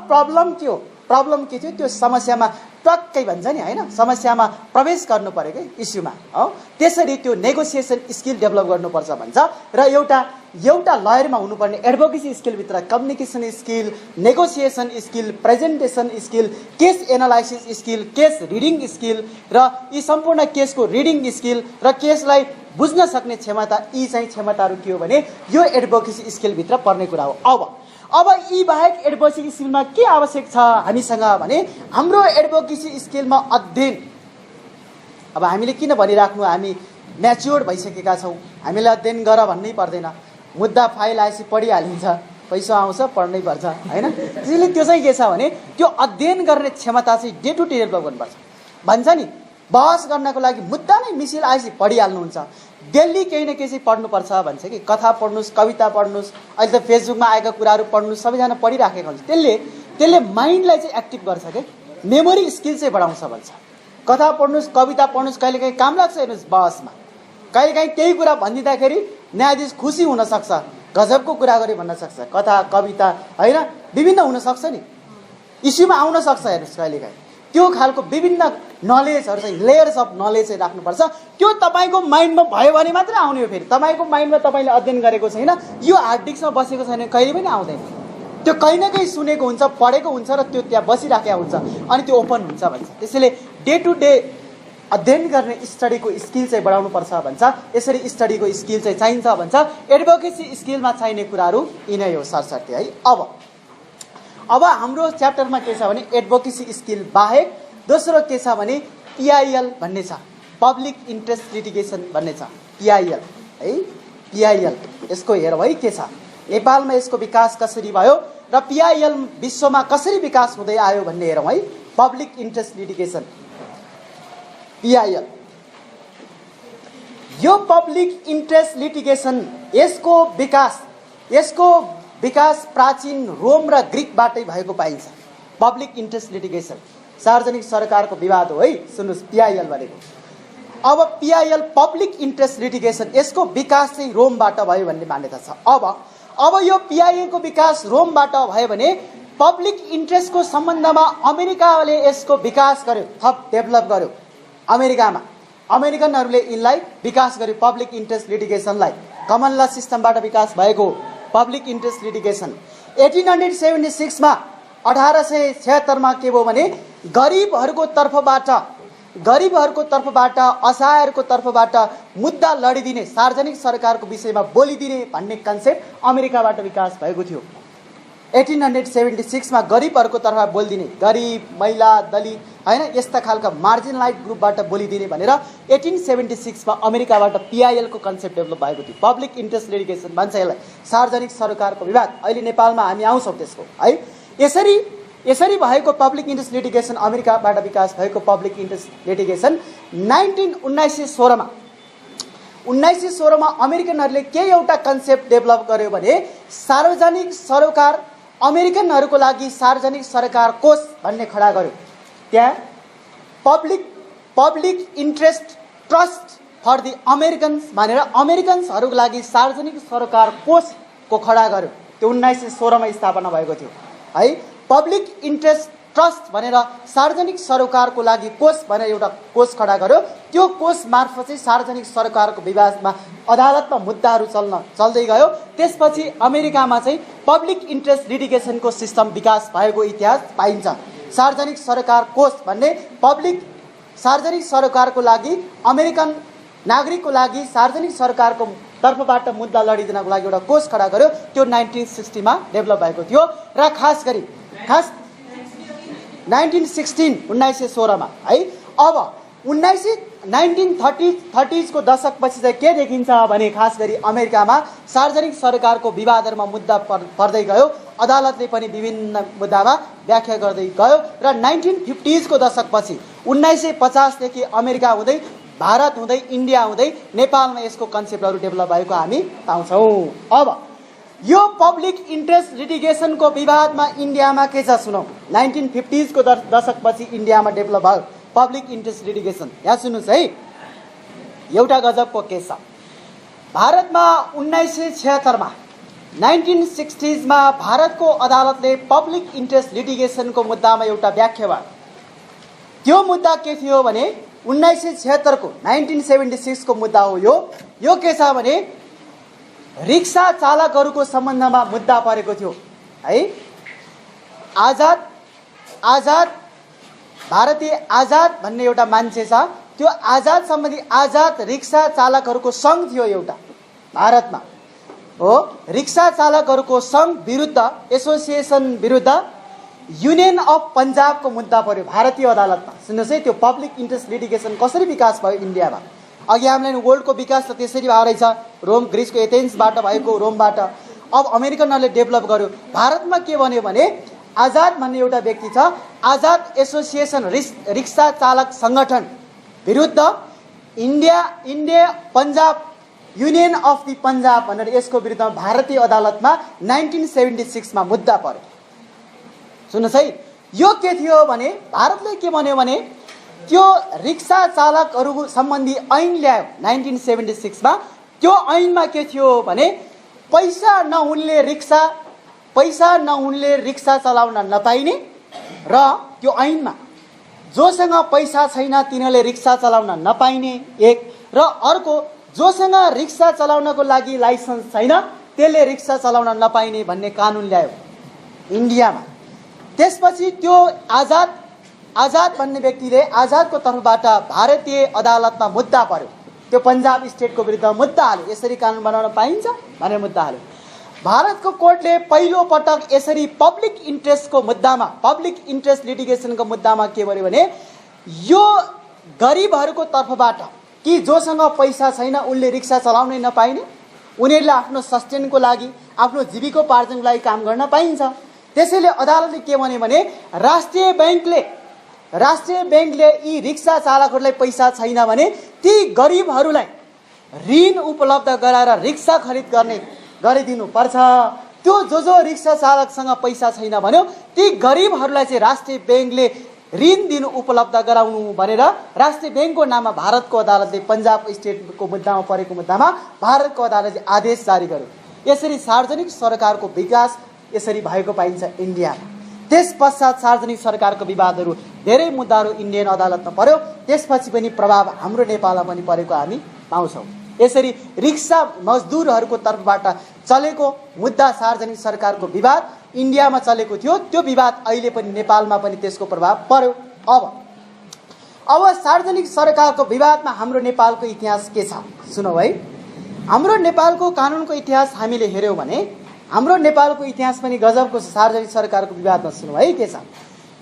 प्रब्लम के हो, प्रब्लम के थियो, त्यो समस्यामा टक्कै भन्छ नि हैन, समस्यामा प्रवेश गर्नु पर्यो के इस्युमा हो। त्यसरी त्यो नेगोसिएसन स्किल डेभलप गर्नुपर्छ भन्छ। र एउटा लयरमा हुनुपर्ने एडभोकेसी स्किलभित्र communication skill, negotiation skill, presentation skill, case analysis skill, case reading skill र यी सम्पूर्ण केसको रिडिङ स्किल र केसलाई बुझ्न सक्ने क्षमता, यी चाहिँ क्षमताहरू के हो भने यो एडभोकेसी स्किलभित्र पर्ने कुरा हो। अब यी बाहेक एडभोकेसी स्किलमा के आवश्यक छ हामीसँग भने हाम्रो एडभोकेसी स्किलमा अध्ययन। अब हामीले किन भनिराख्नु, हामी म्याच्योर्ड भइसकेका छौँ, हामीलाई अध्ययन गर भन्नै पर्दैन। मुद्दा फाइल आएपछि पढिहालिन्छ, पैसा आउँछ पढ्नै पर्छ हैन। त्यसैले त्यो चाहिँ के छ भने त्यो अध्ययन गर्ने क्षमता चाहिँ डे टु डे डेभलप गर्नुपर्छ भन्छ नि। बहस गर्नको लागि मुद्दा नै मिसिल आएपछि पढिहाल्नुहुन्छ, डेली केही न केही चाहिँ पढ्नुपर्छ भन्छ कि। कथा पढ्नुहोस्, कविता पढ्नुहोस्, अहिले त फेसबुकमा आएका कुराहरू पढ्नुहोस्, सबैजना पढिराखेको हुन्छ। त्यसले माइन्डलाई चाहिँ एक्टिभ गर्छ के, मेमोरी स्किल चाहिँ बढाउँछ भन्छ। कथा पढ्नुहोस्, कविता पढ्नुहोस्, कहिलेकाहीँ काम लाग्छ हेर्नुहोस् बहसमा। कहिलेकाहीँ केही कुरा भनिदिँदाखेरि न्यायाधीश खुसी हुनसक्छ, गजबको कुरा गरे भन्न सक्छ। कथा कविता होइन विभिन्न हुनसक्छ नि, इस्युमा आउन सक्छ हेर्नुहोस्। कहिलेकाहीँ त्यो खालको विभिन्न नलेजहरू चाहिँ लेयर्स अफ नलेज चाहिँ राख्नुपर्छ। त्यो तपाईँको माइन्डमा भयो भने मात्रै आउने हो। फेरि तपाईँको माइन्डमा तपाईँले अध्ययन गरेको छैन, यो हार्ड डिस्कमा बसेको छैन, कहिले पनि आउँदैन। त्यो कहीँ न कहीँ सुनेको हुन्छ, पढेको हुन्छ र त्यो त्यहाँ बसिराखेको हुन्छ, अनि त्यो ओपन हुन्छ भन्छ। त्यसैले डे टु डे अध्ययन गर्ने स्टडीको स्किल चाहिँ बढाउनुपर्छ भन्छ। यसरी स्टडीको स्किल चाहिँ चाहिन्छ भन्छ। एडभोकेसी स्किलमा चाहिने कुराहरू यिनै हो सरसर्ती है। अब हाम्रो च्याप्टरमा के छ भने एडभोकेसी स्किल बाहेक दोस्रो के छ भने PIL भन्ने छ, पब्लिक इन्ट्रेस्ट लिटिगेसन भन्ने छ। PIL है, PIL यसको हेरौँ है के छ, नेपालमा यसको विकास कसरी भयो र PIL विश्वमा कसरी विकास हुँदै आयो भन्ने हेरौँ है। पब्लिक इन्ट्रेस्ट लिटिगेसन PIL, यो पब्लिक इन्ट्रेस्ट लिटिगेसन यसको विकास प्राचीन रोम र ग्रिकबाटै भएको पाइन्छ। पब्लिक इन्ट्रेस्ट लिटिगेसन सार्वजनिक सरकारको विवाद हो है, सुन्नुहोस् PIL भनेको। अब PIL पब्लिक इन्ट्रेस्ट लिटिगेसन यसको विकास चाहिँ रोमबाट भयो भन्ने मान्यता छ। अब यो PIL को विकास रोमबाट भयो भने पब्लिक इन्ट्रेस्टको सम्बन्धमा अमेरिकाले यसको विकास गर्यो, थप डेभलप गर्यो। अमेरिकनहरूले यिनलाई विकास गर्यो पब्लिक इन्ट्रेस्ट लिटिगेसनलाई। कमन ल सिस्टमबाट विकास भएको पब्लिक इन्ट्रेस्ट लिटिगेसन 1876 मा 1876 मा के भयो भने गरिबहरूको तर्फबाट असहायहरूको तर्फबाट मुद्दा लडिदिने, सार्वजनिक सरकारको विषयमा बोलिदिने भन्ने कन्सेप्ट अमेरिकाबाट विकास भएको थियो। 1876 मा गरिबहरूको तर्फबाट बोलिदिने, गरिब, महिला, दलित हैन यस्ता खालका मार्जिनलाइज ग्रुपबाट बोलिदिने भनेर 1876 मा अमेरिकाबाट PIL को कन्सेप्ट डेभलप भएको थियो। पब्लिक इन्ट्रेस्ट लिटिगेसन भन्छ यसलाई, सार्वजनिक सरकारको विवाद। अहिले नेपालमा हामी आउँछौँ त्यसको है। यसरी भएको पब्लिक इन्ट्रेस्ट लिटिगेसन, अमेरिकाबाट विकास भएको पब्लिक इन्ट्रेस्ट लिटिगेसन 1916 मा अमेरिकनहरूले के एउटा कन्सेप्ट डेभलप गर्यो भने सार्वजनिक सरोकार, अमेरिकनहरूको लागि सार्वजनिक सरकार कोष भन्ने खडा गर्यो। त्यहाँ public interest trust for the Americans भनेर अमेरिकन्सहरूको लागि सार्वजनिक सरकार कोषको खडा गर्यो। त्यो 1916 मा स्थापना भएको थियो है। पब्लिक इन्ट्रेस्ट ट्रस्ट भनेर सार्वजनिक सरोकारको लागि कोष भनेर एउटा कोष खडा गर्यो। त्यो कोष मार्फत चाहिँ सार्वजनिक सरकारको विवादमा अदालतमा मुद्दाहरू चल्दै गयो। त्यसपछि अमेरिकामा चाहिँ पब्लिक इन्ट्रेस्ट लिटिगेसनको सिस्टम विकास भएको इतिहास पाइन्छ। सार्वजनिक सरकार कोष भन्ने सार्वजनिक सरकारको लागि, अमेरिकन नागरिकको लागि सार्वजनिक सरकारको तर्फबाट मुद्दा लडिदिनको लागि एउटा कोष खडा गर्यो। त्यो 1960 मा डेभलप भएको थियो र खास 1916 मा है। अब 1930s को दशकपछि चाहिँ के देखिन्छ भने खास गरी अमेरिकामा सार्वजनिक सरकारको विवादहरूमा मुद्दा पर्दै गयो। अदालतले पनि विभिन्न मुद्दामा व्याख्या गर्दै गयो र 1950s को दशकपछि 1950 देखि अमेरिका हुँदै, भारत हुँदै, इन्डिया हुँदै नेपालमा यसको कन्सेप्टहरू डेभलप भएको हामी पाउँछौँ। अब यो पब्लिक इन्ट्रेस्ट लिटिगेसनको विवादमा इन्डियामा के छ सुनौ। 1950s को दशकपछि इन्डियामा डेभलप भयो पब्लिक इन्ट्रेस्ट लिटिगेसन। यहाँ सुन्नुहोस् है, एउटा गजबको केस छ। भारतमा 1976 मा 1960s मा भारतको अदालतले पब्लिक इन्ट्रेस्ट लिटिगेसनको मुद्दामा एउटा व्याख्या भयो। त्यो मुद्दा के थियो भने 1976 को 1976 को मुद्दा हो यो के छ भने रिक्सा चालकहरूको सम्बन्धमा मुद्दा परेको थियो है। भारतीय आजाद भन्ने एउटा मान्छे छ, त्यो आजाद सम्बन्धी आजाद रिक्सा चालकहरूको सङ्घ थियो एउटा भारतमा हो। रिक्सा चालकहरूको सङ्घ विरुद्ध, एसोसिएसन विरुद्ध युनियन अफ पन्जाबको मुद्दा पर्यो भारतीय अदालतमा। सुन्नुहोस् है, त्यो पब्लिक इन्ट्रेस्ट लिटिगेसन कसरी विकास भयो इन्डियामा। अघि हामीलाई वर्ल्डको विकास त त्यसरी भएको रहेछ, रोम, ग्रिसको एथेन्सबाट भएको, रोमबाट। अब अमेरिकनहरूले डेभलप गर्यो। भारतमा के भन्यो भने आजाद भन्ने एउटा व्यक्ति छ, आजाद एसोसिएसन रिक्सा चालक सङ्गठन विरुद्ध India Punjab union of the Punjab भनेर यसको विरुद्धमा भारतीय अदालतमा 1976 मा मुद्दा पर्यो। सुन्नुहोस् है, यो के थियो भने भारतले के भन्यो भने त्यो रिक्सा चालकहरू सम्बन्धी ऐन ल्यायो 1976 मा। त्यो ऐनमा के थियो भने पैसा नहुनेले रिक्सा चलाउन नपाइने र त्यो ऐनमा जोसँग पैसा छैन तिनीहरूले रिक्सा चलाउन नपाइने एक, र अर्को जोसँग रिक्सा चलाउनको लागि लाइसेन्स छैन त्यसले रिक्सा चलाउन नपाइने भन्ने कानुन ल्यायो इन्डियामा। त्यसपछि त्यो आजाद भन्ने व्यक्तिले आजादको तर्फबाट भारतीय अदालतमा मुद्दा पर्यो। त्यो पन्जाब स्टेटको विरुद्ध मुद्दा हाल्यो, यसरी कानुन बनाउन पाइन्छ भनेर मुद्दा हाल्यो। भारतको कोर्टले पहिलो पटक यसरी पब्लिक इन्ट्रेस्ट लिटिगेसनको मुद्दामा के गर्यो भने यो गरिबहरूको तर्फबाट कि जोसँग पैसा छैन उनले रिक्सा चलाउनै नपाइने, उनीहरूले आफ्नो सस्टेनको लागि, आफ्नो जीविकोपार्जनको लागि काम गर्न पाइन्छ। त्यसैले अदालतले के भन्यो भने राष्ट्रिय ब्याङ्कले यी रिक्सा चालकहरूलाई पैसा छैन भने ती गरिबहरूलाई ऋण उपलब्ध गराएर रिक्सा खरिद गरिदिनु पर्छ। त्यो जो रिक्सा चालकसँग पैसा छैन भन्यो ती गरिबहरूलाई चाहिँ राष्ट्रिय ब्याङ्कले ऋण दिनु उपलब्ध गराउनु भनेर राष्ट्रिय ब्याङ्कको नाममा भारतको अदालतले पन्जाब स्टेटको मुद्दामा परेको मुद्दामा भारतको अदालतले आदेश जारी गर्यो। यसरी सार्वजनिक सरकारको विकास यसरी भएको पाइन्छ इन्डियामा। त्यस पश्चात सार्वजनिक सरकारको विवादहरू धेरै मुद्दाहरू इन्डियन अदालतमा पर्यो। त्यसपछि पनि प्रभाव हाम्रो नेपालमा पनि परेको हामी पाउँछौँ। यसरी रिक्सा मजदुरहरूको तर्फबाट चलेको मुद्दा सार्वजनिक सरकारको विवाद इन्डियामा चलेको थियो। त्यो विवाद अहिले पनि नेपालमा पनि त्यसको प्रभाव पर्यो। अब सार्वजनिक सरकारको विवादमा हाम्रो नेपालको इतिहास के छ सुनौ है। हाम्रो नेपालको कानुनको इतिहास हामीले हेर्यौं भने हाम्रो नेपालको इतिहास पनि गजबको छ। सार्वजनिक सरकारको विवादमा सुनौ है के छ।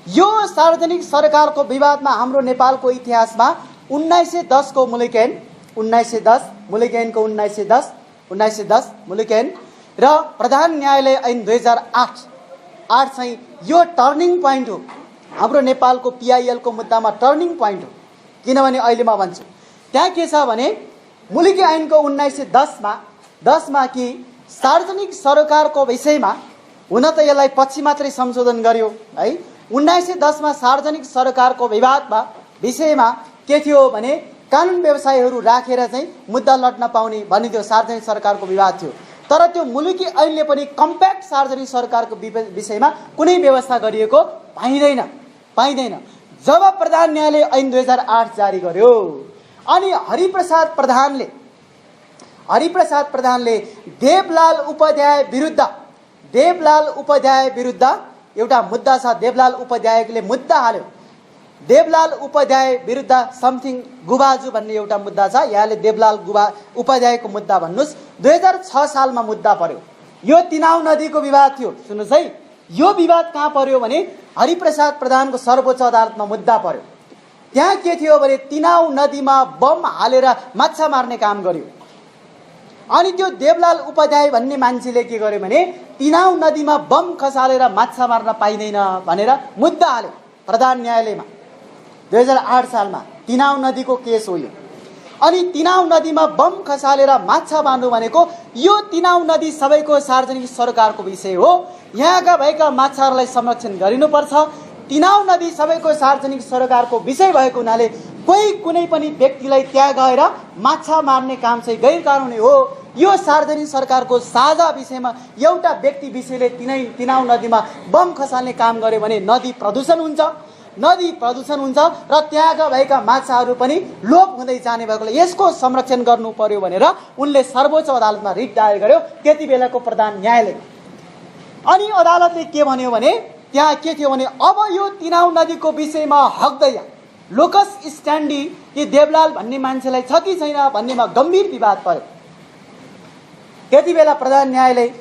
यो सार्वजनिक सरकारको विवादमा हाम्रो नेपालको इतिहासमा 1910 को मूल्याङ्कन 1910 मूल्याङ्कन र प्रधान न्यायालय ऐन 2008 चाहिँ यो टर्निङ पोइन्ट हो। हाम्रो नेपालको PIL को मुद्दामा टर्निङ पोइन्ट हो। किनभने अहिले म भन्छु त्यहाँ के छ भने मुलुकी ऐनको 1910 मा कि सार्वजनिक सरकारको विषयमा हुन त यसलाई पछि मात्रै संशोधन गर्यो है। 1910 मा सार्वजनिक सरकारको विवादमा विषयमा के थियो भने कानुन व्यवसायीहरू राखेर चाहिँ मुद्दा लड्न पाउने भन्ने त्यो सार्वजनिक सरकारको विवाद थियो। तर त्यो मुलुकी ऐनले पनि कम्प्याक्ट सार्वजनिक सरकारको विषयमा कुनै व्यवस्था गरिएको पाइँदैन। जब प्रधान न्यायालय ऐन 2008 जारी गर्यो अनि हरिप्रसाद प्रधानले देवलाल उपाध्याय विरुद्ध एउटा मुद्दा छ। देवलाल उपाध्यायले मुद्दा हाल्यो। देवलाल उपाध्याय विरुद्ध समथिङ गुबाजु भन्ने एउटा मुद्दा छ। यहाँले देवलाल उपाध्यायको मुद्दा भन्नुस्। 2006 सालमा मुद्दा पर्यो। यो तिनाउ नदीको विवाद थियो। सुन्नुस् है, यो विवाद कहाँ पर्यो भने हरिप्रसाद प्रधानको सर्वोच्च अदालतमा मुद्दा पर्यो। त्यहाँ के थियो भने तिनाउ नदीमा बम हालेर माछा मार्ने काम गर्यो। अनि त्यो देवलाल उपाध्याय भन्ने मान्छेले के गर्यो भने तिनाउ नदीमा बम खसालेर माछा मार्न पाइँदैन भनेर मुद्दा हाल्यो प्रधान न्यायालयमा 2008 सालमा। तिनाउ नदीको केस हो यो। अनि तिनाउ नदीमा बम खसालेर माछा मार्नु भनेको यो तिनाउ नदी सबैको सार्वजनिक सरकारको विषय हो। यहाँका भएका माछाहरूलाई संरक्षण गरिनुपर्छ। तिनाउ नदी सबैको सार्वजनिक सरकारको विषय भएको हुनाले कुनै पनि व्यक्तिलाई त्यहाँ गएर माछा मार्ने काम चाहिँ गैर कानुनी हो। यो सार्वजनिक सरकारको साझा विषयमा एउटा व्यक्ति विषयले तिनाउ नदीमा बम खसाल्ने काम गर्यो भने नदी प्रदूषण हुन्छ र त्यहाँका भएका माछाहरू पनि लोप हुँदै जाने भएकोले यसको संरक्षण गर्नु पर्यो भनेर उनले सर्वोच्च अदालतमा रिट दायर गर्यो त्यति बेलाको प्रधान न्यायालय। अनि अदालतले के भन्यो भने त्यहाँ के थियो भने अब यो तिनाउ नदीको विषयमा हकदैया लोकस स्ट्यान्डी कि देवलाल भन्ने मान्छेलाई छ कि छैन भन्नेमा गम्भीर विवाद पर्यो। त्यति बेला प्रधान न्यायालय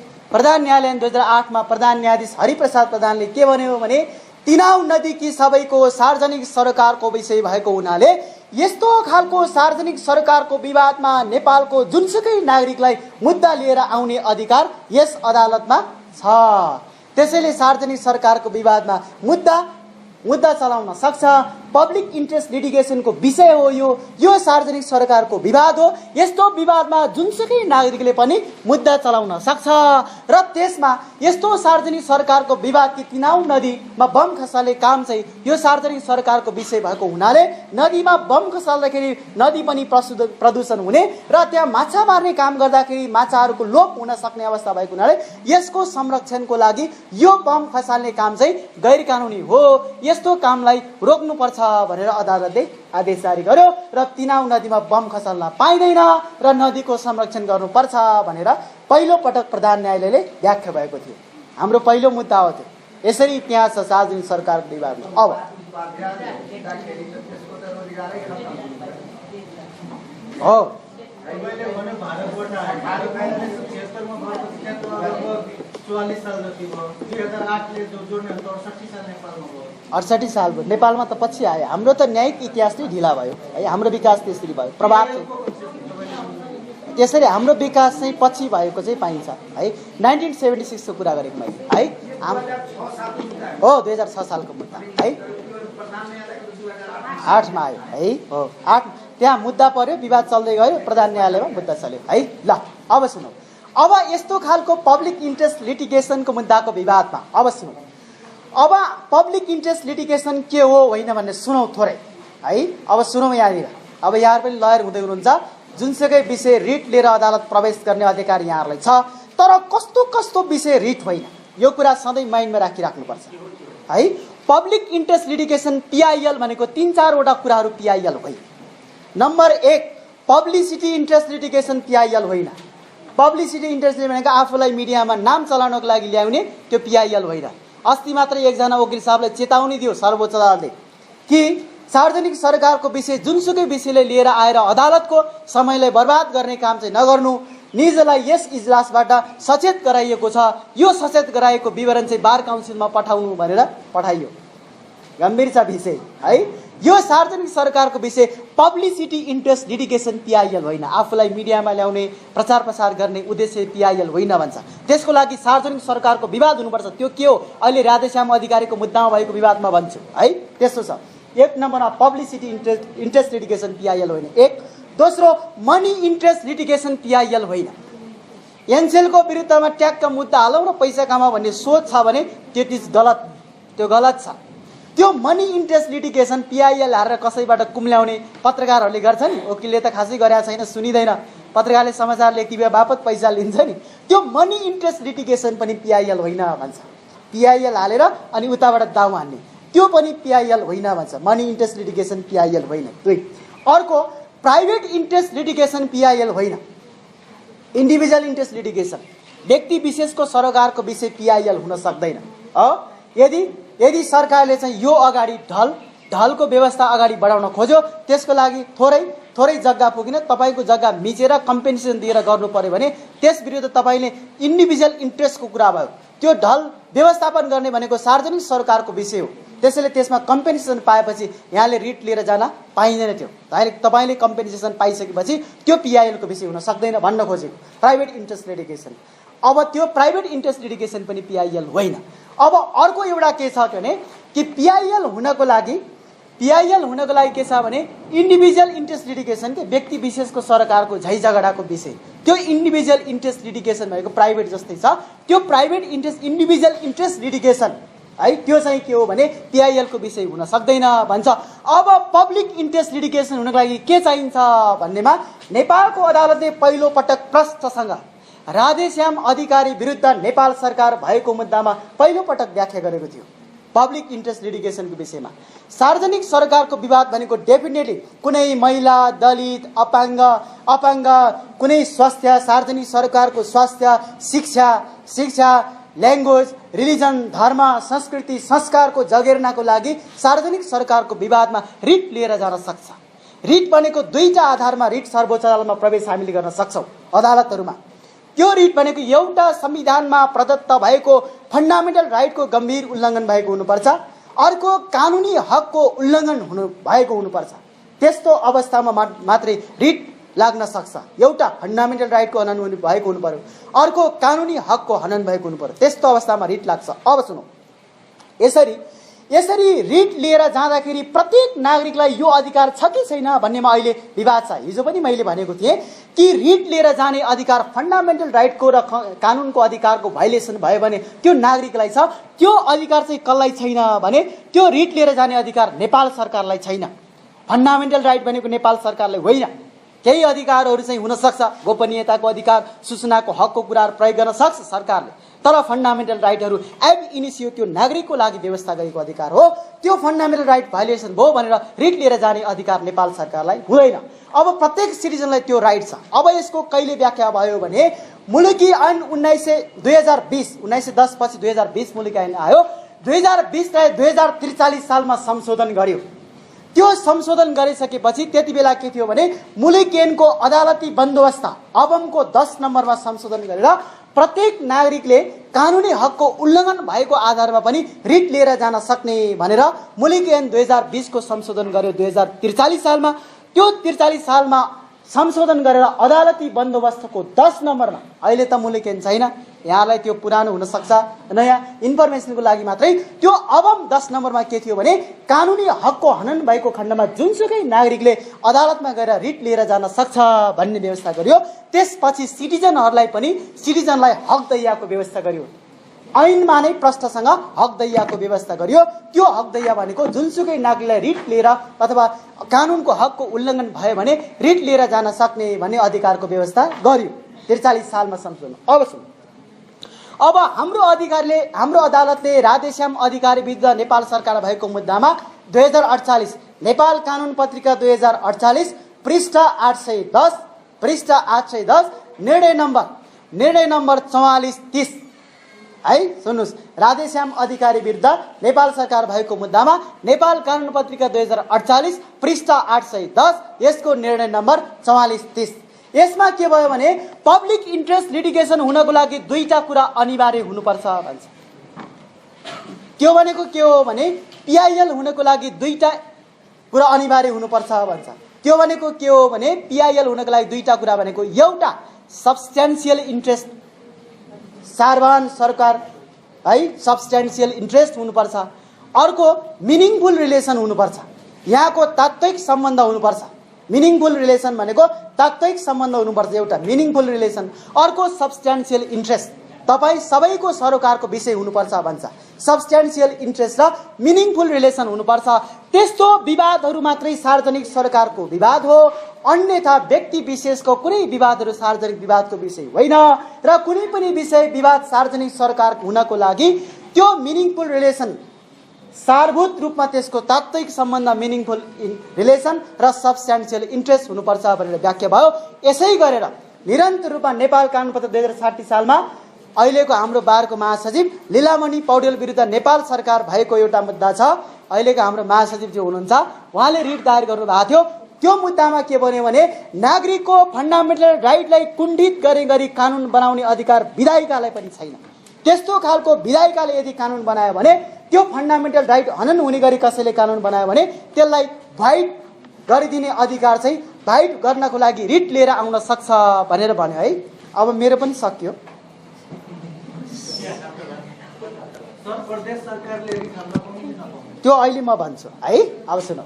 2008 मा प्रधान न्यायाधीश हरिप्रसाद प्रधानले के भन्यो भने तिनाउ नदी कि सबैको सार्वजनिक सरकारको विषय भएको हुनाले यस्तो खालको सार्वजनिक सरकारको विवादमा नेपालको जुनसुकै नागरिकलाई मुद्दा लिएर आउने अधिकार यस अदालतमा छ। त्यसैले सार्वजनिक सरकारको विवादमा मुद्दा चलाउन सक्छ। पब्लिक इन्ट्रेस्ट लिटिगेसनको विषय हो यो सार्वजनिक सरकारको विवाद हो। यस्तो विवादमा जुनसुकै नागरिकले पनि मुद्दा चलाउन सक्छ र त्यसमा यस्तो सार्वजनिक सरकारको विवाद कि तिनाउ नदीमा बम खसाल्ने काम चाहिँ यो सार्वजनिक सरकारको विषय भएको हुनाले नदीमा बम खसाल्दाखेरि नदी पनि प्रदूषण हुने र त्यहाँ माछा मार्ने काम गर्दाखेरि माछाहरूको लोप हुन सक्ने अवस्था भएको हुनाले यसको संरक्षणको लागि यो बम खसाल्ने काम चाहिँ गैर कानुनी हो। यस्तो कामलाई रोक्नुपर्छ भनेर अदालतले आदेश जारी गर्यो र तिनाउ नदीमा बम खसाल्न पाइँदैन र नदीको संरक्षण गर्नुपर्छ भनेर पहिलो पटक प्रधान न्यायालयले व्याख्या भएको थियो। हाम्रो पहिलो मुद्दा हो त्यो। यसरी इतिहास छ सार्वजनिक सरकारको विवादमा। अब हो अडसठी साल भयो। नेपालमा त पछि आयो। हाम्रो त न्यायिक इतिहास नै ढिला भयो है। हाम्रो विकास त्यसरी भयो। प्रभाव त्यसरी हाम्रो विकास चाहिँ पछि भएको चाहिँ पाइन्छ है। 1976 को कुरा गरेको मैले है। हो 2006 सालको मुद्दा है। 8 मा आयो है। हो 8 त्यहाँ मुद्दा पर्यो। विवाद चल्दै गयो। प्रधान न्यायालयमा मुद्दा चल्यो है। ल अब सुनौ। अब यस्तो खालको पब्लिक इन्ट्रेस्ट लिटिगेसनको मुद्दाको विवादमा अब सुनौ। अब पब्लिक इन्ट्रेस्ट लिटिगेसन के हो होइन भन्ने सुनौ थोरै है। अब सुनौ यहाँनिर। अब यहाँ पनि लयर हुँदै हुनुहुन्छ। जुनसुकै विषय रिट लिएर अदालत प्रवेश गर्ने अधिकार यहाँहरूलाई छ। तर कस्तो कस्तो विषय रिट होइन यो कुरा सधैँ माइन्डमा राखिराख्नुपर्छ है। पब्लिक इन्ट्रेस्ट लिटिगेसन PIL भनेको 3-4 वटा कुराहरू PIL होइन। Number 1 publicity interest litigation PIL होइन। पब्लिसिटी इन्ट्रेस्टले भनेको आफूलाई मिडियामा नाम चलाउनको लागि ल्याउने त्यो पिआइएल होइन। अस्ति मात्रै एकजना वकिल साहबले चेतावनी दियो सर्वोच्च अदालतले कि सार्वजनिक सरकारको विषय जुनसुकै विषयले लिएर आएर अदालतको समयलाई बर्बाद गर्ने काम चाहिँ नगर्नु। निजलाई यस इजलासबाट सचेत गराइएको छ, यो सचेत गराएको विवरण चाहिँ बार काउन्सिलमा पठाउनु भनेर पठाइयो। गम्भीर छ विषय है। यो सार्वजनिक सरकारको विषय पब्लिसिटी इन्ट्रेस्ट लिटिगेसन पिआइएल होइन। आफूलाई मिडियामा ल्याउने प्रचार प्रसार गर्ने उद्देश्य पिआइएल होइन भन्छ। त्यसको लागि सार्वजनिक सरकारको विवाद हुनुपर्छ। त्यो के हो? अहिले राधेश्याम अधिकारीको मुद्दामा भएको विवादमा भन्छु है। त्यस्तो छ। एक नम्बरमा पब्लिसिटी इन्ट्रेस्ट लिटिगेसन पिआइएल होइन। एक। दोस्रो, मनी इन्ट्रेस्ट लिटिगेसन पिआइएल होइन। एनसेलको विरुद्धमा ट्यागका मुद्दा हालौँ र पैसा कमाऊ भन्ने सोच छ भने त्यो गलत, त्यो गलत छ। त्यो मनी इन्ट्रेस्ट लिटिगेसन पिआइएल हारेर कसैबाट कुम्ल्याउने पत्रकारहरूले गर्छ नि। वकिलले त खासै गरेका छैन, सुनिँदैन, पत्रकारले समाचार लेख्ने बेला बापत पैसा लिन्छ नि। त्यो मनी इन्ट्रेस्ट लिटिगेसन पनि पिआइएल होइन भन्छ। पिआइएल हालेर अनि उताबाट दाउ हान्ने त्यो पनि पिआइएल होइन भन्छ। मनी इन्ट्रेस्ट लिटिगेसन पिआइएल होइन। दुई। अर्को, प्राइभेट इन्ट्रेस्ट लिटिगेसन पिआइएल होइन। इन्डिभिजुअल इन्ट्रेस्ट लिटिगेसन, व्यक्ति विशेषको सरोकारको विषय पिआइएल हुन सक्दैन। यदि सरकारले चाहिँ यो अगाडि ढलको व्यवस्था अगाडि बढाउन खोज्यो, त्यसको लागि थोरै जग्गा पुगिन तपाईको जग्गा मिचेर कम्पेन्सेसन दिएर गर्नु पर्यो भने त्यस विरुद्ध तपाईले इन्डिभिजुअल इन्ट्रेस्टको कुरा भयो। त्यो ढल व्यवस्थापन गर्ने भनेको सार्वजनिक सरकारको विषय हो। त्यसैले त्यसमा कम्पेन्सेसन पाएपछि यहाँले रिट लिएर जान पाइँदैन। त्यो तपाईले कम्पेन्सेसन पाइसकेपछि त्यो पिआइएलको विषय हुन सक्दैन भन्न खोजेको प्राइभेट इन्ट्रेस्ट लिटिगेसन। अब त्यो प्राइभेट इन्ट्रेस्ट लिटिगेसन पनि पिआइएल होइन। अब अर्को एउटा के छ भने कि पिआइएल हुनको लागि के छ भने इन्डिभिजुअल इन्ट्रेस्ट लिटिगेसन के व्यक्ति विशेषको सरकारको झैझगडाको विषय, त्यो इन्डिभिजुअल इन्ट्रेस्ट लिटिगेसन भनेको प्राइभेट जस्तै छ। त्यो private interest individual interest litigation है, त्यो चाहिँ के हो भने पिआइएलको विषय हुन सक्दैन भन्छ। अब पब्लिक इन्ट्रेस्ट लिटिगेसन हुनको लागि के चाहिन्छ भन्नेमा नेपालको अदालतले पहिलो पटक प्रश्नसँग राधेश्याम अधिकारी विरुद्ध नेपाल सरकार भएको मुद्दामा पहिलो पटक व्याख्या गरेको थियो। पब्लिक इन्ट्रेस्ट लिटिगेसनको विषयमा सार्वजनिक सरकारको विवाद भनेको डेफिनेटली कुनै महिला, दलित, अपाङ्ग, कुनै स्वास्थ्य, सार्वजनिक सरकारको स्वास्थ्य, शिक्षा, ल्याङ्ग्वेज, रिलिजन, धर्म, संस्कृति, संस्कारको जगेर्नाको लागि सार्वजनिक सरकारको विवादमा रिट लिएर जान सक्छ। रिट भनेको दुईटा आधारमा रिट सर्वोच्च अदालतमा प्रवेश हामीले गर्न सक्छौँ अदालतहरूमा। त्यो रिट भनेको एउटा संविधानमा प्रदत्त भएको फन्डामेन्टल राइटको गम्भीर उल्लङ्घन भएको हुनुपर्छ, अर्को कानुनी हकको उल्लङ्घन भएको हुनुपर्छ। त्यस्तो अवस्थामा मात्रै रिट लाग्न सक्छ। एउटा फन्डामेन्टल राइटको हनन भएको हुनु पर्यो, अर्को कानुनी हकको हनन भएको हुनु पर्यो। त्यस्तो अवस्थामा रिट लाग्छ। अब सुनौ, यसरी रिट लिएर जाँदाखेरि प्रत्येक नागरिकलाई यो अधिकार छ कि छैन भन्नेमा अहिले विवाद छ। हिजो पनि मैले भनेको थिएँ कि रिट लिएर जाने अधिकार फन्डामेन्टल राइटको र कानुनको अधिकारको भाइलेसन भयो भने त्यो नागरिकलाई छ। त्यो अधिकार चाहिँ कसलाई छैन भने त्यो रिट लिएर जाने अधिकार नेपाल सरकारलाई छैन। फन्डामेन्टल राइट भनेको नेपाल सरकारलाई होइन। केही अधिकारहरू चाहिँ हुन सक्छ, गोपनीयताको अधिकार, सूचनाको हकको कुराहरू प्रयोग गर्न सक्छ सरकारले, तर फन्डामेन्टल राइटहरू एब इनिसियो त्यो नागरिकको लागि व्यवस्था गरेको अधिकार हो। त्यो फन्डामेन्टल राइट भाइलेसन भयो भनेर रिट लिएर जाने अधिकार नेपाल सरकारलाई हुँदैन। अब प्रत्येक सिटिजनलाई त्यो राइट छ। अब यसको कहिले व्याख्या भयो भने मुलुकी ऐन 1910 पछि 2020 मुलुकी ऐन आयो। 2020लाई 2043 सालमा संशोधन गर्यो। त्यो संशोधन गरिसकेपछि त्यति बेला के थियो भने मुलुकी ऐनको अदालती बन्दोबस्त अबमको 10 नम्बरमा संशोधन गरेर प्रत्येक नागरिकले कानुनी हकको उल्लङ्घन भएको आधारमा पनि रिट लिएर जान सक्ने भनेर मुलुकी ऐन 2020 को संशोधन गर्यो 2043 सालमा। त्यो 43 सालमा संशोधन गरेर अदालती बन्दोबस्तको 10 नम्बरमा, अहिले त मुलुकी ऐन छैन, यहाँलाई त्यो पुरानो हुन सक्छ, नयाँ इन्फर्मेसनको लागि मात्रै, त्यो अबम 10 नम्बरमा के थियो भने कानुनी हकको हनन भएको खण्डमा जुनसुकै नागरिकले अदालतमा गएर रिट लिएर जान सक्छ भन्ने व्यवस्था गर्यो। त्यसपछि सिटिजनलाई हक दैयाको व्यवस्था गर्यो। ऐनमा नै प्रश्नसँग हक दैयाको व्यवस्था गर्यो। त्यो हक दैया भनेको जुनसुकै नागरिकलाई रिट लिएर अथवा कानुनको हकको उल्लङ्घन भयो भने रिट लिएर जान सक्ने भन्ने अधिकारको व्यवस्था गर्यो 43 सालमा संशोधन। अब हाम्रो अदालतले राधेश्याम अधिकारी विरुद्ध नेपाल सरकार भएको मुद्दामा 2048 नेपाल कानुन पत्रिका 2048 पृष्ठ 810 निर्णय नम्बर निर्णय नम्बर 4430 है सुन्नुस्, राधेश्याम अधिकारी विरुद्ध नेपाल सरकार भएको मुद्दामा नेपाल कानुन पत्रिका 2048 पृष्ठ 810 यसको निर्णय नम्बर 4430। यसमा के भयो भने पब्लिक इन्ट्रेस्ट लिटिगेसन हुनको लागि दुईटा कुरा अनिवार्य हुनुपर्छ भन्छ। त्यो भनेको के हो भने पिआइएल हुनको लागि दुईटा कुरा अनिवार्य हुनुपर्छ भन्छ। त्यो भनेको के हो भने पिआइएल हुनको लागि दुईटा कुरा भनेको एउटा सब्स्टेन्शियल इन्ट्रेस्ट, सार्वजनिक सरकार है सब्स्टेन्शियल इन्ट्रेस्ट हुनुपर्छ, अर्को मिनिङफुल रिलेसन हुनुपर्छ, यहाँको तात्विक सम्बन्ध हुनुपर्छ। मिनिङफुल रिलेसन भनेको तात्विक सम्बन्ध हुनुपर्छ एउटा मिनिङफुल रिलेसन, अर्को सब्स्टेन्शियल इन्ट्रेस्ट तपाईँ सबैको सरोकारको विषय हुनुपर्छ भन्छ। सब्स्टेन्शियल इन्ट्रेस्ट र मिनिङफुल रिलेसन हुनुपर्छ। त्यस्तो विवादहरू मात्रै सार्वजनिक सरकारको विवाद हो, अन्यथा व्यक्ति विशेषको कुनै विवादहरू सार्वजनिक विवादको विषय होइन। र कुनै पनि विषय विवाद सार्वजनिक सरकार हुनको लागि त्यो मिनिङफुल रिलेसन सारभूत रूपमा त्यसको तात्विक सम्बन्ध मिनिङफुल रिलेसन र सब्स्टेन्शियल इन्ट्रेस्ट हुनुपर्छ भनेर व्याख्या भयो। यसै गरेर निरन्तर रूपमा नेपाल कानुन पत्र 2060 सालमा अहिलेको हाम्रो बारको महासचिव लीलामणि पौडेल विरुद्ध नेपाल सरकार भएको एउटा मुद्दा छ। अहिलेको हाम्रो महासचिव जो हुनुहुन्छ उहाँले रिट दायर गर्नुभएको थियो। त्यो मुद्दामा के भन्यो भने नागरिकको फन्डामेन्टल राइटलाई कुण्ठित गरी कानुन बनाउने अधिकार विधायिकालाई पनि छैन। त्यस्तो खालको विधायिकाले यदि कानुन बनायो भने त्यो फन्डामेन्टल राइट हनन हुने गरी कसैले कानुन बनायो भने त्यसलाई भाइट गरिदिने अधिकार चाहिँ भाइट गर्नको लागि रिट लिएर आउन सक्छ भनेर भन्यो है। अब मेरो पनि सकियो। त्यो अहिले म भन्छु है। अब सुन,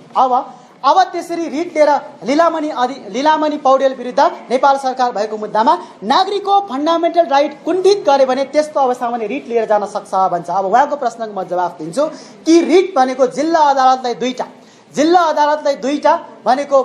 अब त्यसरी रिट लिएर लीलामणि पौडेल विरुद्ध नेपाल सरकार भएको मुद्दामा नागरिकको फन्डामेन्टल राइट कुण्ठित गरे भने त्यस्तो अवस्थामा भने रिट लिएर जान सक्छ भन्छ। अब उहाँको प्रश्नको म जवाफ दिन्छु कि रिट भनेको जिल्ला अदालतलाई दुईटा भनेको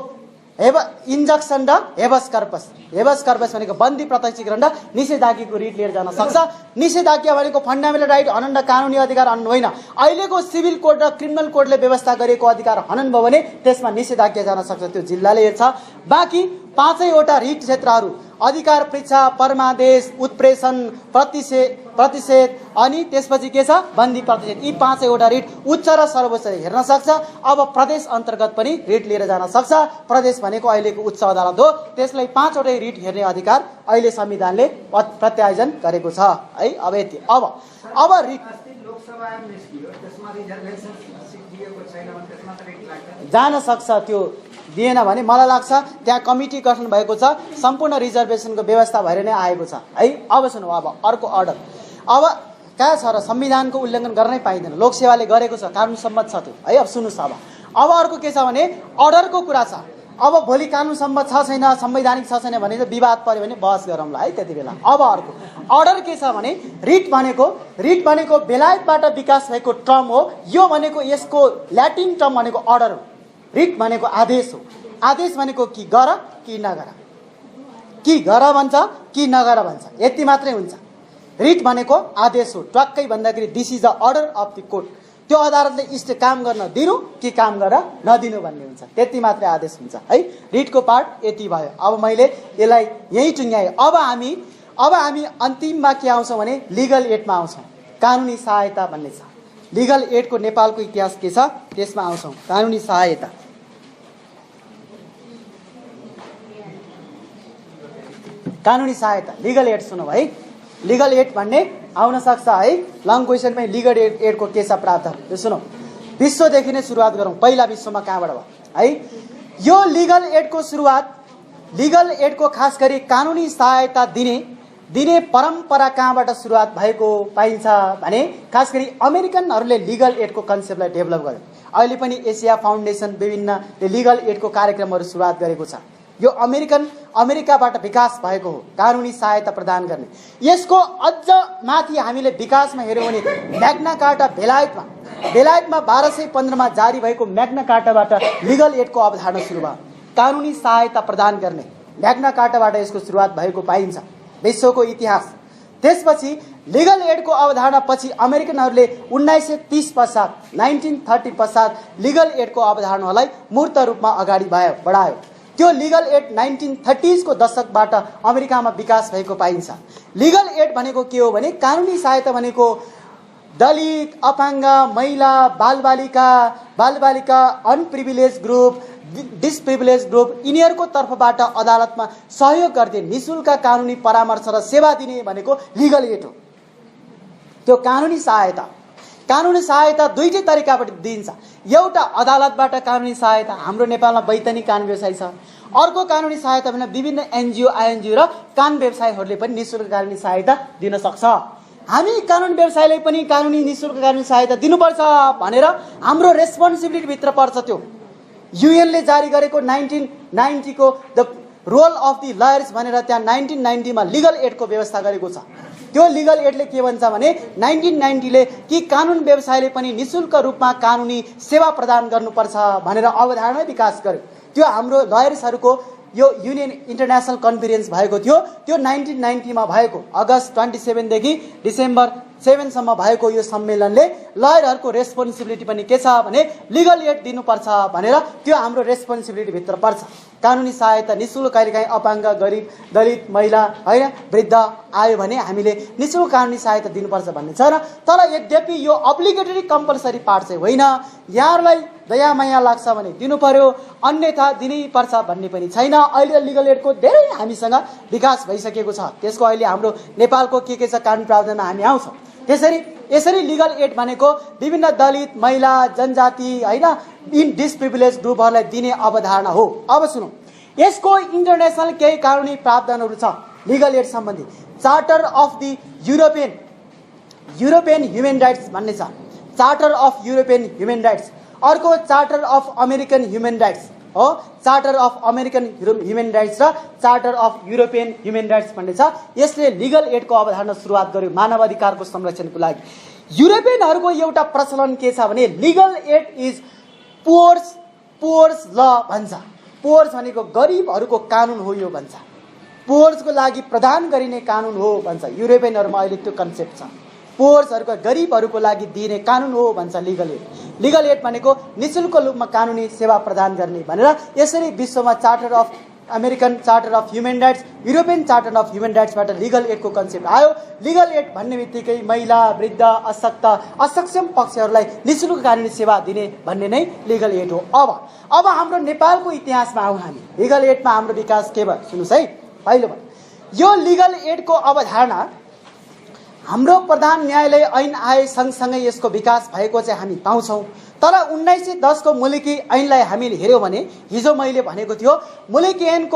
इन्जक्सन र हेबस कर्पस। हेबस कर्पस भनेको बन्दी प्रत्यक्षीकरण र निषेधाज्ञाको रिट लिएर जान सक्छ। निषेधाज्ञा भनेको फन्डामेन्टल राइट हनन र कानुनी अधिकार हनन होइन। अहिलेको सिभिल कोड र क्रिमिनल कोडले व्यवस्था गरेको अधिकार हनन भयो भने त्यसमा निषेधाज्ञा जान सक्छ, त्यो जिल्लाले हेर्छ। बाँकी 5वटा रिट क्षेत्रहरू अधिकार परीक्षा, परमादेश, उत्प्रेषण, प्रतिषेध अनि त्यसपछि के छ बन्दी प्रतिषेध, यी 5वटा रिट उच्च र सर्वोच्चले हेर्न सक्छ। अब प्रदेश अन्तर्गत पनि रिट लिएर जान सक्छ। प्रदेश भनेको अहिलेको उच्च अदालत हो, त्यसलाई 5वटै रिट हेर्ने अधिकार अहिले संविधानले प्रत्यायोजन गरेको छ है। अब यति। अब रिट जान सक्छ, त्यो दिएन भने मलाई लाग्छ त्यहाँ कमिटी गठन भएको छ, सम्पूर्ण रिजर्भेसनको व्यवस्था भएर नै आएको छ है। अब सुनौ, अब अर्को अर्डर अब कहाँ छ र संविधानको उल्लङ्घन गर्नै पाइँदैन, लोकसेवाले गरेको छ, कानुन सम्मत छ त्यो है। अब सुन्नुहोस्, अब अर्को के छ भने अर्डरको कुरा छ। अब भोलि कानुन सम्मत छ छैन, संवैधानिक छ छैन भने विवाद पर्यो भने बहस गरौँला है त्यति बेला। अब अर्को अर्डर के छ भने रिट भनेको बेलायतबाट विकास भएको टर्म हो। यो भनेको यसको ल्याटिन टर्म भनेको अर्डर हो। रिट भनेको आदेश हो। आदेश भनेको कि गर कि नगर, कि गर भन्छ कि नगर भन्छ, यति मात्रै हुन्छ। रिट भनेको आदेश हो। ट्वाक्कै भन्दाखेरि this is the order of the court. त्यो अदालतले इष्ट काम गर्न दिनु कि काम गरेर नदिनु भन्ने हुन्छ, त्यति मात्रै आदेश हुन्छ है। रिटको पार्ट यति भयो। अब मैले यसलाई यही टुङ्ग्याएँ। अब हामी अन्तिममा के आउँछौँ भने लिगल एडमा आउँछौँ। कानुनी सहायता भन्ने छ। लिगल एडको नेपालको इतिहास के छ त्यसमा आउँछौँ। कानुनी सहायता लिगल एड सुनौ है। लिगल एड भन्ने आउन सक्छ है, लङ क्वेसनमै लिगल एडको के छ प्रावधान यो सुनौ। विश्वदेखि नै सुरुवात गरौँ, पहिला विश्वमा कहाँबाट भयो है। यो लिगल एडको सुरुवात, लिगल एडको खास गरी कानुनी सहायता दिने परम्परा कहाँबाट सुरुवात भएको पाइन्छ भने खास गरी अमेरिकनहरूले लिगल एडको कन्सेप्टलाई डेभलप गर्यो। अहिले पनि एसिया फाउन्डेसन विभिन्न लिगल एडको कार्यक्रमहरू सुरुवात गरेको छ। यो अमेरिकाबाट विकास भएको हो, कानुनी सहायता प्रदान गर्ने। यसको अझ माथि हामीले विकासमा हेर्यौँ भने म्याग्ना कार्टा बेलायतमा 1215 जारी भएको म्याग्ना कार्टाबाट लिगल एडको अवधारणा सुरु भयो। कानुनी सहायता प्रदान गर्ने म्याग्ना कार्टाबाट यसको सुरुवात भएको पाइन्छ विश्वको इतिहास। त्यसपछि लिगल एडको अवधारणा पछि अमेरिकनहरूले 1930 पश्चात 1930 पश्चात लिगल एडको अवधारणालाई मूर्त रूपमा अगाडि बढायो। त्यो लिगल एड 1930s को दशकबाट अमेरिकामा विकास भएको पाइन्छ। लिगल एड भनेको के हो भने कानुनी सहायता भनेको दलित, अपाङ्ग, महिला, बालबालिका, अनप्रिभिलेज ग्रुप, डिसप्रिभिलेज ग्रुप यिनीहरूको तर्फबाट अदालतमा सहयोग गर्दै निशुल्क कानुनी परामर्श र सेवा दिने भनेको लिगल एड हो। त्यो कानुनी सहायता दुईटै तरिकाबाट दिइन्छ। एउटा अदालतबाट कानुनी सहायता, हाम्रो नेपालमा वैधानिक कानुन व्यवसाय छ। अर्को कानुनी सहायता भने विभिन्न एनजिओ, आइएनजिओ र कानुन व्यवसायहरूले पनि निशुल्क कानुनी सहायता दिन सक्छ। हामी कानुन व्यवसायलाई पनि कानुनी निशुल्क कानुनी सहायता दिनुपर्छ भनेर हाम्रो रेस्पोन्सिबिलिटी भित्र पर्छ। त्यो युएनले जारी गरेको 1990 को the role of the lawyers भनेर त्यहाँ 1990 मा लिगल एडको व्यवस्था गरेको छ। त्यो लिगल एडले के भन्छ भने 1990 ले कि कानुन व्यवसायले पनि निशुल्क रूपमा कानुनी सेवा प्रदान गर्नुपर्छ भनेर अवधारणा विकास गर्यो। त्यो हाम्रो लयर्सहरूको यो युनियन इन्टरनेसनल कन्फरेन्स भएको थियो। त्यो 1990 मा भएको अगस्त 27 देखि डिसेम्बर 7 सम्म भएको यो सम्मेलनले लयरहरूको रेस्पोन्सिबिलिटी पनि के छ भने लिगल एड दिनुपर्छ भनेर त्यो हाम्रो रेस्पोन्सिबिलिटी भित्र पर्छ। कानुनी सहायता निशुल्क, कहिलेकाहीँ अपाङ्ग, गरिब, दलित, महिला हैन वृद्ध आयो भने हामीले निशुल्क कानुनी सहायता दिनुपर्छ भन्ने छ र तर यद्यपि यो अब्लिगेटरी कम्पलसरी पार्ट चाहिँ होइन। यहाँहरूलाई दया माया लाग्छ भने दिनु पर्यो, अन्यथा दिनै पर्छ भन्ने पनि छैन। अहिले लिगल एडको धेरै हामीसँग विकास भइसकेको छ। त्यसको अहिले हाम्रो नेपालको के छ कानुन प्रावधानमा हामी आउँछौँ। यसरी लिगल एड भनेको विभिन्न दलित, महिला, जनजाति हैन इन डिसप्रिभिलेज ग्रुपहरूलाई दिने अवधारणा हो। अब सुनौ, यसको इन्टरनेसनल केही कानुनी प्रावधानहरू छ लिगल एड सम्बन्धी। Charter of the European human rights भन्ने छ, charter of European human rights. अर्को charter of American human rights हो, charter of American human rights र charter of European human rights भन्ने छ। यसले लिगल एडको अवधारणा सुरुवात गर्यो मानव अधिकारको संरक्षणको लागि। युरोपियनहरूको एउटा प्रचलन के छ भने लिगल एड इज पुअर्स ल भन्छ। पुअर्स भनेको गरिबहरूको कानुन हो यो भन्छ। पुअर्सको लागि प्रदान गरिने कानुन हो भन्छ। युरोपियनहरूमा अहिले त्यो कन्सेप्ट छ। पुअर्सहरूको गरिबहरूको लागि दिने कानुन हो भन्छ लिगल एड। लिगल एड भनेको निशुल्क रूपमा कानुनी सेवा प्रदान गर्ने भनेर यसरी विश्वमा charter of American charter of human rights, European charter of human राइट्सबाट लिगल एडको कन्सेप्ट आयो। लिगल एड भन्ने बित्तिकै महिला, वृद्ध, अशक्त, असक्षम पक्षहरूलाई निशुल्क कानुनी सेवा दिने भन्ने नै लिगल एड हो। अब हाम्रो नेपालको इतिहासमा आउँ हामी। लिगल एडमा हाम्रो विकास के भयो सुन्नुहोस् है। पहिलो यो लिगल एडको अवधारणा हाम्रो प्रधान न्यायालय ऐन आए सँगसँगै यसको विकास भएको चाहिँ हामी पाउँछौँ। तर 1910 को मुलुकी ऐनलाई हामीले हेऱ्यौँ भने हिजो मैले भनेको थियो मुलुकी ऐन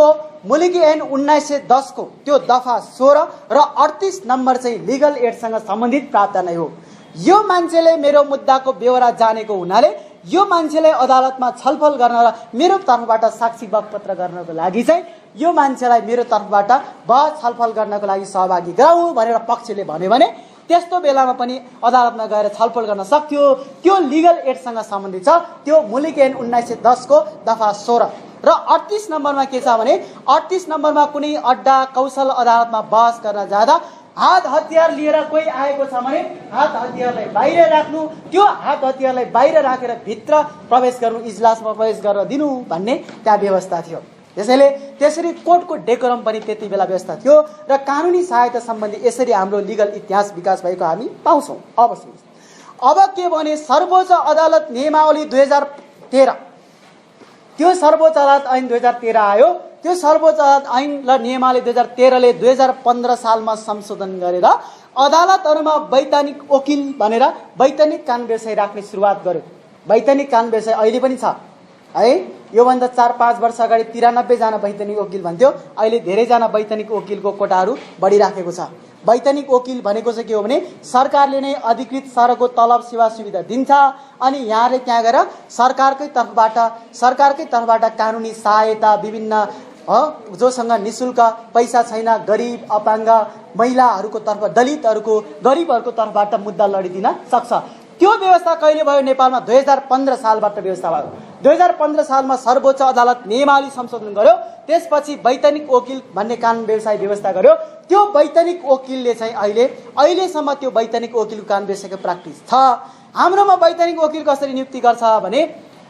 1910 को त्यो दफा 16 र 38 नम्बर चाहिँ लिगल एडसँग सम्बन्धित प्रावधान हो। यो मान्छेले मेरो मुद्दाको बेहोरा जानेको हुनाले यो मान्छेलाई अदालतमा छलफल गर्न र मेरो तर्फबाट साक्षी बगपत्र गर्नको लागि चाहिँ यो मान्छेलाई मेरो तर्फबाट बहस छलफल गर्नको लागि सहभागी गराउँ भनेर पक्षले भन्यो भने त्यस्तो बेलामा पनि अदालतमा गएर छलफल गर्न सक्थ्यो। त्यो लिगल एडसँग सम्बन्धित छ। त्यो मुलुकी ऐन 1910 को दफा 16 र 38 नम्बरमा के छ भने 38 नम्बरमा कुनै अड्डा कौशल अदालतमा बहस गर्न जाँदा हात हतियार लिएर कोही आएको छ भने हात हतियारलाई बाहिर राख्नु, त्यो हात हतियारलाई बाहिर राखेर भित्र प्रवेश गर्नु, इजलासमा प्रवेश गर्न दिनु भन्ने त्यहाँ व्यवस्था थियो। त्यसरी कोर्टको डेकोरम पनि त्यति बेला व्यवस्था थियो र कानुनी सहायता सम्बन्धी यसरी हाम्रो लिगल इतिहास विकास भएको हामी पाउँछौँ। अब के भने सर्वोच्च अदालत नियमावली 2013, त्यो सर्वोच्च अदालत ऐन 2013 आयो। त्यो सर्वोच्च अदालत ऐन र नियमावली 2013 ले 2015 सालमा संशोधन गरेर अदालतहरूमा वैधानिक वकिल भनेर वैधानिक कानुन व्यवसाय राख्ने सुरुवात गर्यो। वैधानिक कानुन व्यवसाय अहिले पनि छ है। योभन्दा 4-5 वर्ष अगाडि 93 जना वैधानिक वकिल भन्थ्यो, अहिले धेरैजना वैधानिक वकिलको कोटाहरू बढिराखेको छ। वैधानिक वकिल भनेको चाहिँ के हो भने सरकारले नै अधिकृत सरको तलब सेवा सुविधा दिन्छ अनि यहाँले त्यहाँ गएर सरकारकै तर्फबाट कानुनी सहायता विभिन्न जोसँग निशुल्क पैसा छैन, गरिब, अपाङ्ग, महिलाहरूको तर्फ, दलितहरूको, गरिबहरूको तर्फबाट मुद्दा लडिदिन सक्छ। त्यो व्यवस्था कहिले भयो नेपालमा? 2015 सालबाट व्यवस्था भयो। 2015 सालमा सर्वोच्च अदालत नियमावली संशोधन गर्यो। त्यसपछि वैधानिक वकिल भन्ने कानुन व्यवसाय व्यवस्था गर्यो। त्यो वैधानिक वकिलले चाहिँ अहिलेसम्म त्यो वैधानिक वकिलको कानुन व्यवसायको प्र्याक्टिस छ। हाम्रोमा वैधानिक वकिल कसरी नियुक्ति गर्छ भने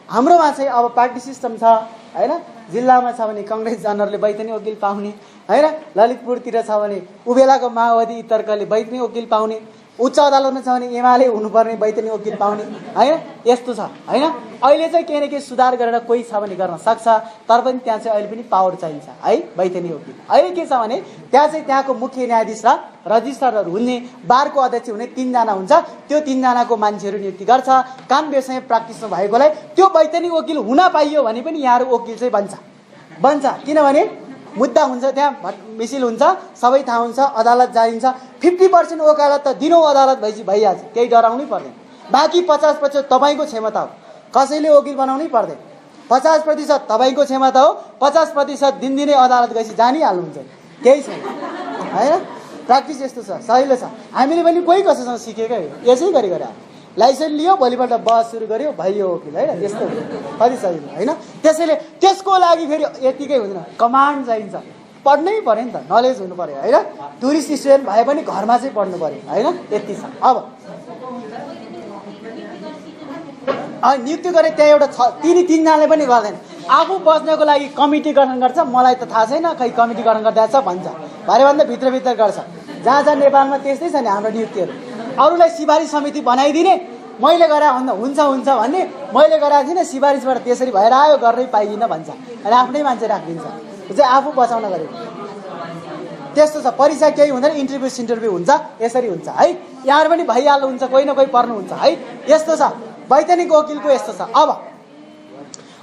हाम्रोमा चाहिँ अब पार्टी सिस्टम छ हैन, जिल्लामा छ भने कङ्ग्रेस जनरले बैतनी वकिल पाउने हैन, ललितपुरतिर छ भने उबेलाको माओवादी तर्कले बैतनी वकिल पाउने, उच्च अदालतमा छ भने एमाले हुनुपर्ने बैतनी वकिल पाउने हैन, यस्तो छ हैन। अहिले चाहिँ केही न केही सुधार गरेर कोही छ भने गर्न सक्छ, तर पनि त्यहाँ चाहिँ अहिले पनि पावर चाहिन्छ है बैतनी वकिल। अहिले के छ भने त्यहाँ चाहिँ त्यहाँको मुख्य न्यायाधीश र रजिस्ट्रारहरू हुने, बारको अध्यक्ष हुने 3 जना हुन्छ, त्यो 3 जनाको मान्छेहरू नियुक्ति गर्छ। काम व्यवसाय प्र्याक्टिसमा भएकोलाई त्यो बैतनी वकिल हुन पाइयो भने पनि यहाँहरू वकिल चाहिँ बन्छ, किनभने मुद्दा हुन्छ, त्यहाँ मिसिल हुन्छ, सबै थाहा हुन्छ, अदालत जाइन्छ। 50% वकालत त दिनौँ अदालत भइहाल्छ, केही डराउनै पर्दैन। बाँकी 50% तपाईँको क्षमता हो, कसैले वकिल बनाउनै पर्दैन। 50% तपाईँको क्षमता हो, 50% दिनदिनै अदालत गएपछि जानिहाल्नुहुन्छ, केही छैन हैन। प्र्याक्टिस यस्तो छ, सहिलो छ। हामीले पनि कोही कसैसँग सिकेकै हो, यसै गरी गरे लाइसेन्स लियो, भोलिपल्ट बस सुरु गर्यो, भइयो वकिल हैन, यस्तो कति सजिलो हैन। त्यसैले त्यसको लागि फेरि यतिकै हुँदैन, कमान्ड चाहिन्छ, पढ्नै पर्यो नि त, नलेज हुनु पर्यो हैन। टुरिस्ट स्टुडेन्ट भए पनि घरमा चाहिँ पढ्नु पर्यो हैन, यति छ। अब नियुक्ति गरे त्यहाँ एउटा तिनी 3 जनाले पनि गर्दैन, आफू बस्नको लागि कमिटी गठन गर्छ। मलाई त थाहा छैन खै कमिटी गठन गर्दैछ भन्छ, भरेभन्दा भित्रभित्र गर्छ। जहाँ जहाँ नेपालमा त्यस्तै छ नि हाम्रो नियुक्तिहरू। अरूलाई सिफारिस समिति बनाइदिने, मैले गरे भन्दा हुन्छ भन्ने, मैले गराएको थिइनँ सिफारिसबाट त्यसरी भएर आयो, गर्नै पाइदिनँ भन्छ, अनि आफ्नै मान्छे राखिदिन्छ। त्यो चाहिँ आफू बचाउन गरेको त्यस्तो छ। परीक्षा केही हुँदैन, इन्टरभ्यू हुन्छ, यसरी हुन्छ है। यहाँ पनि भइहाल्नुहुन्छ, कोही न कोही पर्नुहुन्छ है, यस्तो छ। वैतनिक वकिलको यस्तो छ।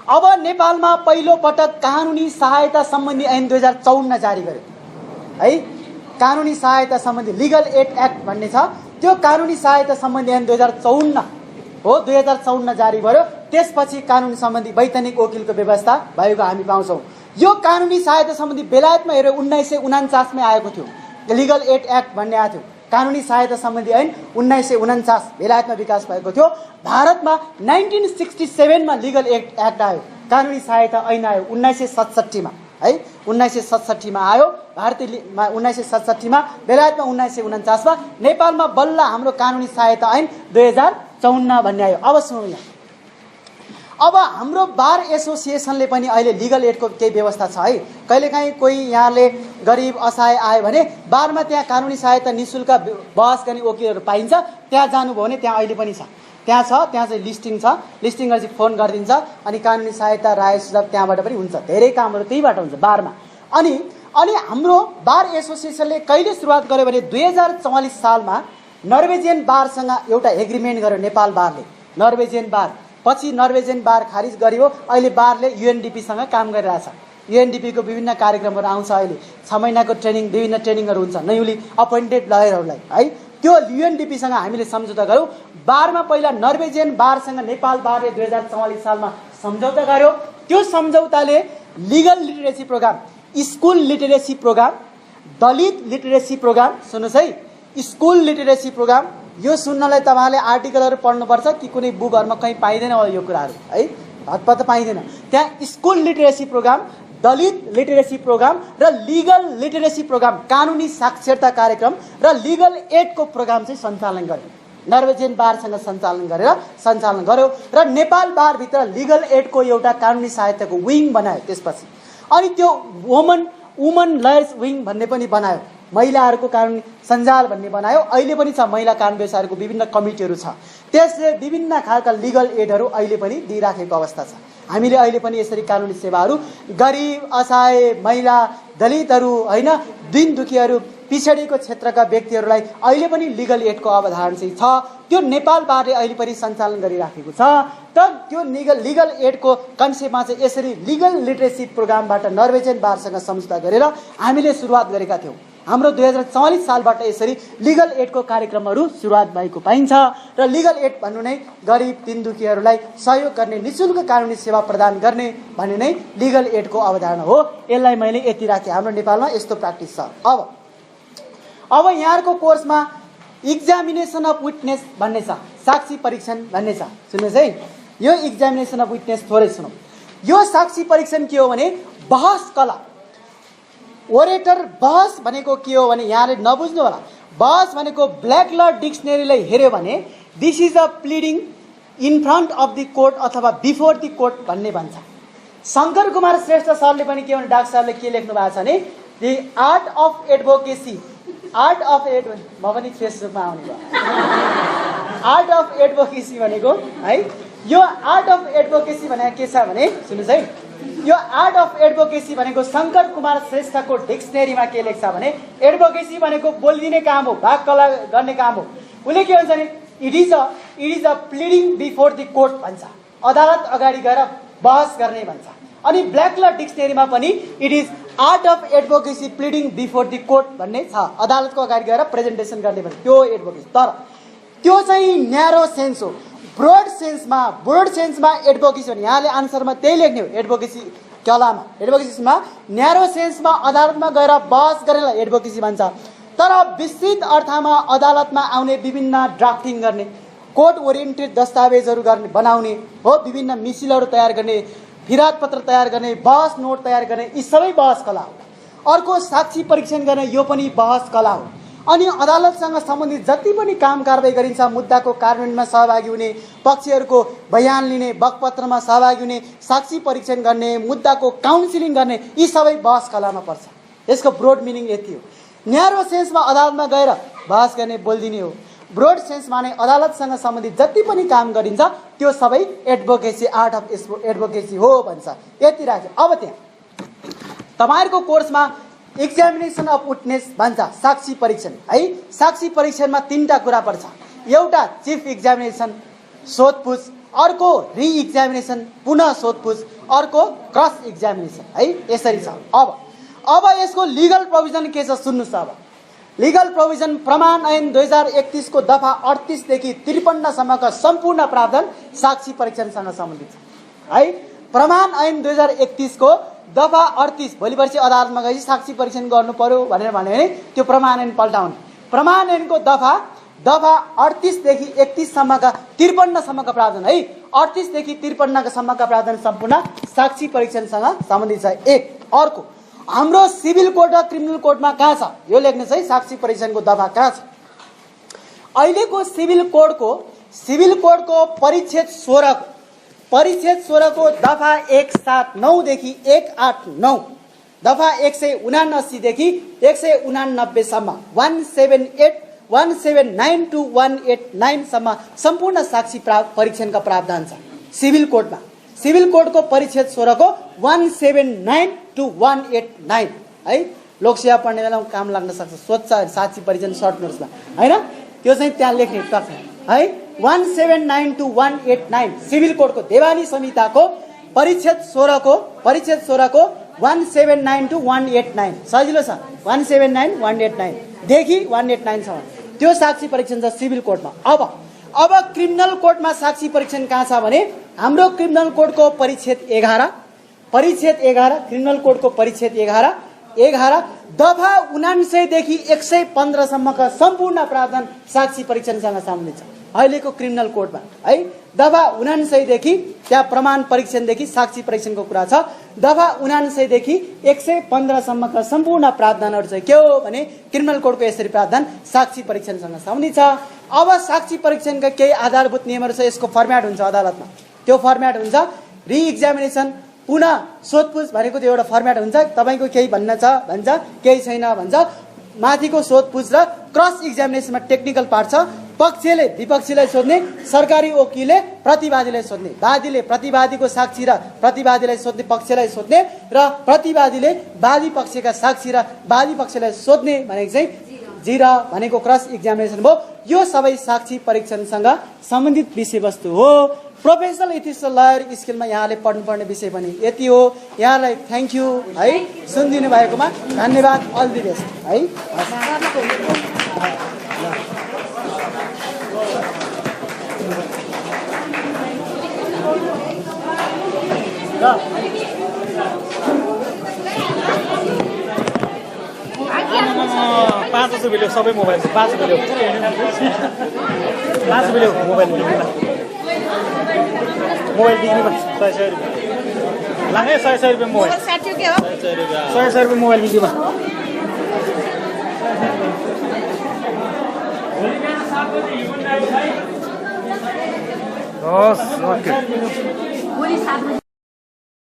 अब नेपालमा पहिलो पटक कानुनी सहायता सम्बन्धी ऐन 2054 जारी गर्यो है। कानुनी सहायता सम्बन्धी लिगल एड एक्ट भन्ने छ, त्यो कानुनी सहायता सम्बन्धी ऐन 2054 हो, 2054 जारी भयो। त्यसपछि कानुनी सम्बन्धी वैतनिक वकिलको व्यवस्था भएको हामी पाउँछौँ। यो कानुनी सहायता सम्बन्धी बेलायतमा हेऱ्यो 1949 मै आएको थियो, लिगल एड एक्ट भन्ने आएको थियो। कानुनी सहायता सम्बन्धी ऐन 1949 बेलायतमा विकास भएको थियो। भारतमा 1967 मा लिगल एड एक्ट आयो, कानुनी सहायता ऐन आयो 1967 मा है, 1967 मा आयो भारतीय 1967 मा, बेलायतमा 1949 मा, नेपालमा बल्ल हाम्रो कानुनी सहायता ऐन 2054 भन्ने आयो। अब सुनौँ यहाँ, अब हाम्रो बार एसोसिएसनले पनि अहिले लिगल एडको केही व्यवस्था छ है। कहिलेकाहीँ कोही यहाँले गरिब असहाय आयो भने बारमा त्यहाँ कानुनी सहायता निःशुल्क बहस गर्ने वकिलहरू पाइन्छ, त्यहाँ जानुभयो भने त्यहाँ अहिले पनि छ, त्यहाँ चाहिँ लिस्टिङ छ, लिस्टिङ गरेपछि फोन गरिदिन्छ, अनि कानुनी सहायता राय सुझाव त्यहाँबाट पनि हुन्छ। धेरै कामहरू त्यहीबाट हुन्छ बारमा। अनि हाम्रो बार एसोसिएसनले कहिले सुरुवात गर्यो भने 2044 सालमा नर्वेजियन बारसँग एउटा एग्रिमेन्ट गर्यो नेपाल बारले, नर्वेजियन बार। पछि नर्वेजियन बार खारिज गरियो, अहिले बारले युएनडिपीसँग काम गरिरहेछ। युएनडिपीको विभिन्न कार्यक्रमहरू आउँछ, अहिले 6 महिनाको ट्रेनिङ, विभिन्न ट्रेनिङहरू हुन्छ न्युली अपोइन्टेड लयरहरूलाई है। त्यो युएनडिपीसँग हामीले सम्झौता गऱ्यौँ। बारमा पहिला नर्वेजियन बारसँग नेपाल बारले 2044 सालमा सम्झौता गर्यो। त्यो सम्झौताले legal literacy program, school literacy program, Dalit literacy program, सुन्नुहोस् है, स्कुल लिटरेसी प्रोग्राम, यो सुन्नलाई तपाईँले आर्टिकलहरू पढ्नुपर्छ कि कुनै बुकहरूमा कहीँ पाइँदैन होला यो कुराहरू है, हतपत पाइँदैन। त्यहाँ school literacy program, Dalit literacy programme र लिगल लिटरेसी प्रोग्राम, कानुनी साक्षरता कार्यक्रम र लिगल एडको प्रोग्राम चाहिँ सञ्चालन गर्यो। नर्वेजियन बारसँग सञ्चालन गर्यो र नेपाल बारभित्र लिगल एडको एउटा कानुनी सहायताको विङ बनायो। त्यसपछि अनि त्यो वुमन लयर्स विङ भन्ने पनि बनायो, महिलाहरूको कानुनी सञ्जाल भन्ने बनायो। अहिले पनि छ, महिला कानुन व्यवसायहरूको विभिन्न कमिटीहरू छ, त्यसले विभिन्न खालका लिगल एडहरू अहिले पनि दिइराखेको अवस्था छ। हामीले अहिले पनि यसरी कानुनी सेवाहरू गरिब असहाय महिला दलितहरू होइन, दिन दुखीहरू, पिछडिएको क्षेत्रका व्यक्तिहरूलाई अहिले पनि लिगल एडको अवधारणा चाहिँ छ। त्यो नेपाल बारले अहिले पनि सञ्चालन गरिराखेको छ। त त्यो लिगल एडको कन्सेप्टमा चाहिँ यसरी लिगल लिटरेसी प्रोग्रामबाट नर्वेजियन बारसँग सम्झौता गरेर हामीले सुरुवात गरेका थियौँ। हाम्रो 2044 सालबाट यसरी लिगल एडको कार्यक्रमहरू सुरुवात भएको पाइन्छ र लिगल एड भन्नु नै गरिब दिनदुखीहरूलाई सहयोग गर्ने, निःशुल्क कानुनी सेवा प्रदान गर्ने भन्ने नै लिगल एडको अवधारणा हो। यसलाई मैले यति राखेँ। हाम्रो नेपालमा यस्तो प्र्याक्टिस छ। अब यहाँको कोर्समा एक्जामिनेसन अफ विटनेस भन्ने छ, साक्षी परीक्षण भन्ने छ। सुन्नुहोस् है, यो एक्जामिनेसन अफ विटनेस थोरै सुनौँ। यो साक्षी परीक्षण के हो भने बहस कला, ओरेटर। बहस भनेको के हो भने यहाँले नबुझ्नु होला, बहस भनेको ब्ल्याक ल डिक्सनरीलाई हेऱ्यो भने this is a प्लिडिङ in front of the court अथवा बिफोर द कोर्ट भन्ने भन्छ। शङ्कर कुमार श्रेष्ठ सरले पनि के भने डाक्टर सरले के लेख्नु भएको छ भने the art of advocacy, art of म पनि फेसबुकमा आउने भयो। आर्ट अफ एडभोकेसी भनेको है, यो आर्ट अफ एडभोकेसी भनेको के छ भने सुन्नुहोस् है, यो आर्ट अफ एडभोकेसी भनेको शङ्कर कुमार श्रेष्ठको डिक्सनरीमा के लेख्छ भने एडभोकेसी भनेको बोलिदिने काम हो, भाग कला गर्ने काम हो। उसले के भन्छ भने it is a प्लिडिङ before the court भन्छ, अदालत अगाडि गएर बहस गर्ने भन्छ। अनि ब्ल्याकलर डिक्सनरीमा पनि it is art of advocacy प्लिडिङ before the court भन्ने छ, अदालतको अगाडि गएर प्रेजेन्टेसन गर्ने भन्छ, त्यो एडभोकेसी। तर त्यो चाहिँ न्यारो सेन्स हो। ब्रोड सेन्समा एडभोकेसी भने यहाँले आन्सरमा त्यही लेख्ने हो, एडभोकेसी कलामा एडभोकेसीमा न्यारो सेन्समा अदालतमा गएर बहस गरेर एडभोकेसी भन्छ। तर विस्तृत अर्थमा अदालतमा आउने विभिन्न ड्राफ्टिङ गर्ने, कोर्ट ओरिएन्टेड दस्तावेजहरू गर्ने बनाउने हो, विभिन्न मिसिलहरू तयार गर्ने, फिराद पत्र तयार गर्ने, बहस नोट तयार गर्ने, यी सबै बहस कला हो। अर्को साक्षी परीक्षण गर्ने, यो पनि बहस कला हो। अनि अदालतसँग सम्बन्धित जति पनि काम कारबाही गरिन्छ, मुद्दाको कार्यान्वयनमा सहभागी हुने, पक्षहरूको बयान लिने, बकपत्रमा सहभागी हुने, साक्षी परीक्षण गर्ने, मुद्दाको काउन्सिलिङ गर्ने, यी सबै बहस कलामा पर्छ। यसको ब्रोड मिनिङ यति हो। न्यारो सेन्समा अदालतमा गएर बहस गर्ने, बोलिदिने हो। ब्रोड सेन्समा नै अदालतसँग सम्बन्धित जति पनि काम गरिन्छ त्यो सबै एडभोकेसी, आर्ट अफ एडभोकेसी हो भन्छ। यति राख्यो। अब त्यहाँ तपाईँहरूको कोर्समा एक्जामिनेसन अफ विटनेस भन्छ, साक्षी परीक्षण है। साक्षी परीक्षणमा तीनटा कुरा पर्छ। एउटा चिफ एक्जामिनेसन सोधपुछ, अर्को रि एक्जामिनेसन पुनः सोधपुछ, अर्को क्रस एक्जामिनेसन है। यसरी छ। अब यसको लिगल प्रोभिजन के छ सुन्नुहोस्। अब लिगल प्रोभिजन प्रमाण ऐन 2031 को दफा 38 देखि 53 सम्मका सम्पूर्ण प्रावधान साक्षी परीक्षणसँग सम्बन्धित छ है। प्रमाण ऐन 2031 को दफा 38 भोलि पर्सि अदालतमा गएपछि साक्षी परीक्षण गर्नु पर्यो भनेर भन्यो भने त्यो प्रमाण ऐन पल्टाउने। प्रमाण ऐनको दफा 38 देखि 31 सम्मका 53 सम्मका प्रावधान है। 38 देखि 53 सम्मका प्रावधान सम्पूर्ण साक्षी परीक्षणसँग सम्बन्धित छ। एक अर्को हाम्रो सिभिल कोड र क्रिमिनल कोडमा कहाँ छ यो लेख्नुहोस् है। साक्षी परीक्षणको दफा कहाँ छ? अहिलेको सिभिल कोडको परिच्छेद 16 को दफा 179 देखि 189, दफा 179 देखि 189 सम्म 179 to 189 सम्म सम्पूर्ण साक्षी परीक्षणका प्रावधान छ सिभिल कोडमा। सिभिल कोडको परिच्छेद 16 को 179 to 189 है। लोकसेवा पढ्ने बेला काम लाग्न सक्छ, स्वच्छ साक्षी परीक्षण सर्ट नोट्समा हैन, त्यो चाहिँ त्यहाँ लेख्ने टक्क है। 179 to 189 सिभिल कोडको देवानी संहिताको परिच्छेद 16 को 179 to 189 सजिलो छ। 179 189 देखि 189 सम्म त्यो साक्षी परीक्षण छ सिभिल कोडमा। अब क्रिमिनल कोडमा साक्षी परीक्षण कहाँ छ भने हाम्रो क्रिमिनल कोडको परिच्छेद 11 क्रिमिनल कोडको परिच्छेद 11 दफा 99 देखि 115 सम्मका सम्पूर्ण प्रावधान साक्षी परीक्षणसँग सम्बन्धित छ अहिलेको क्रिमिनल कोडमा है। दफा 99 देखि त्यहाँ प्रमाण परीक्षणदेखि साक्षी परीक्षणको कुरा छ। दफा 99 देखि 115 सम्मका सम्पूर्ण प्रावधानहरू चाहिँ के हो भने क्रिमिनल कोडको यसरी प्रावधान साक्षी परीक्षणसँग सम्बन्धित छ। अब साक्षी परीक्षणका केही आधारभूत नियमहरू छ। यसको फर्म्याट हुन्छ अदालतमा, त्यो फर्म्याट हुन्छ रि एक्जामिनेसन पुनः सोधपुछ भनेको त्यो एउटा फर्म्याट हुन्छ। तपाईको केही भन्न छ भन्छ, केही छैन भन्छ। माथिको सोधपुछ र क्रस एक्जामिनेसनमा टेक्निकल पार्ट छ। पक्षले विपक्षीलाई सोध्ने, सरकारी वकिलले प्रतिवादीलाई सोध्ने, वादीले प्रतिवादीको साक्षी र प्रतिवादीलाई सोध्ने पक्षलाई सोध्ने र प्रतिवादीले वादी पक्षका साक्षी र वादी पक्षलाई सोध्ने भनेको चाहिँ जिरा भनेको क्रस एक्जामिनेसन भयो। यो सबै साक्षी परीक्षणसँग सम्बन्धित विषयवस्तु हो। प्रोफेसनल इथिक्स र लयर स्किलमा यहाँले पढ्नुपर्ने विषय पनि यति हो। यहाँलाई थ्याङ्क यू है, सुनिदिनु भएकोमा धन्यवाद। अल दि बेस्ट है। पाँच सौ भिडियो सबै मोबाइल 500 भिडियो मोबाइल बिक्रीमा 100 रुपियाँ लाने। 100 रुपियाँ मोबाइल 100 रुपियाँ मोबाइल बिक्रीमा। हस् ओके।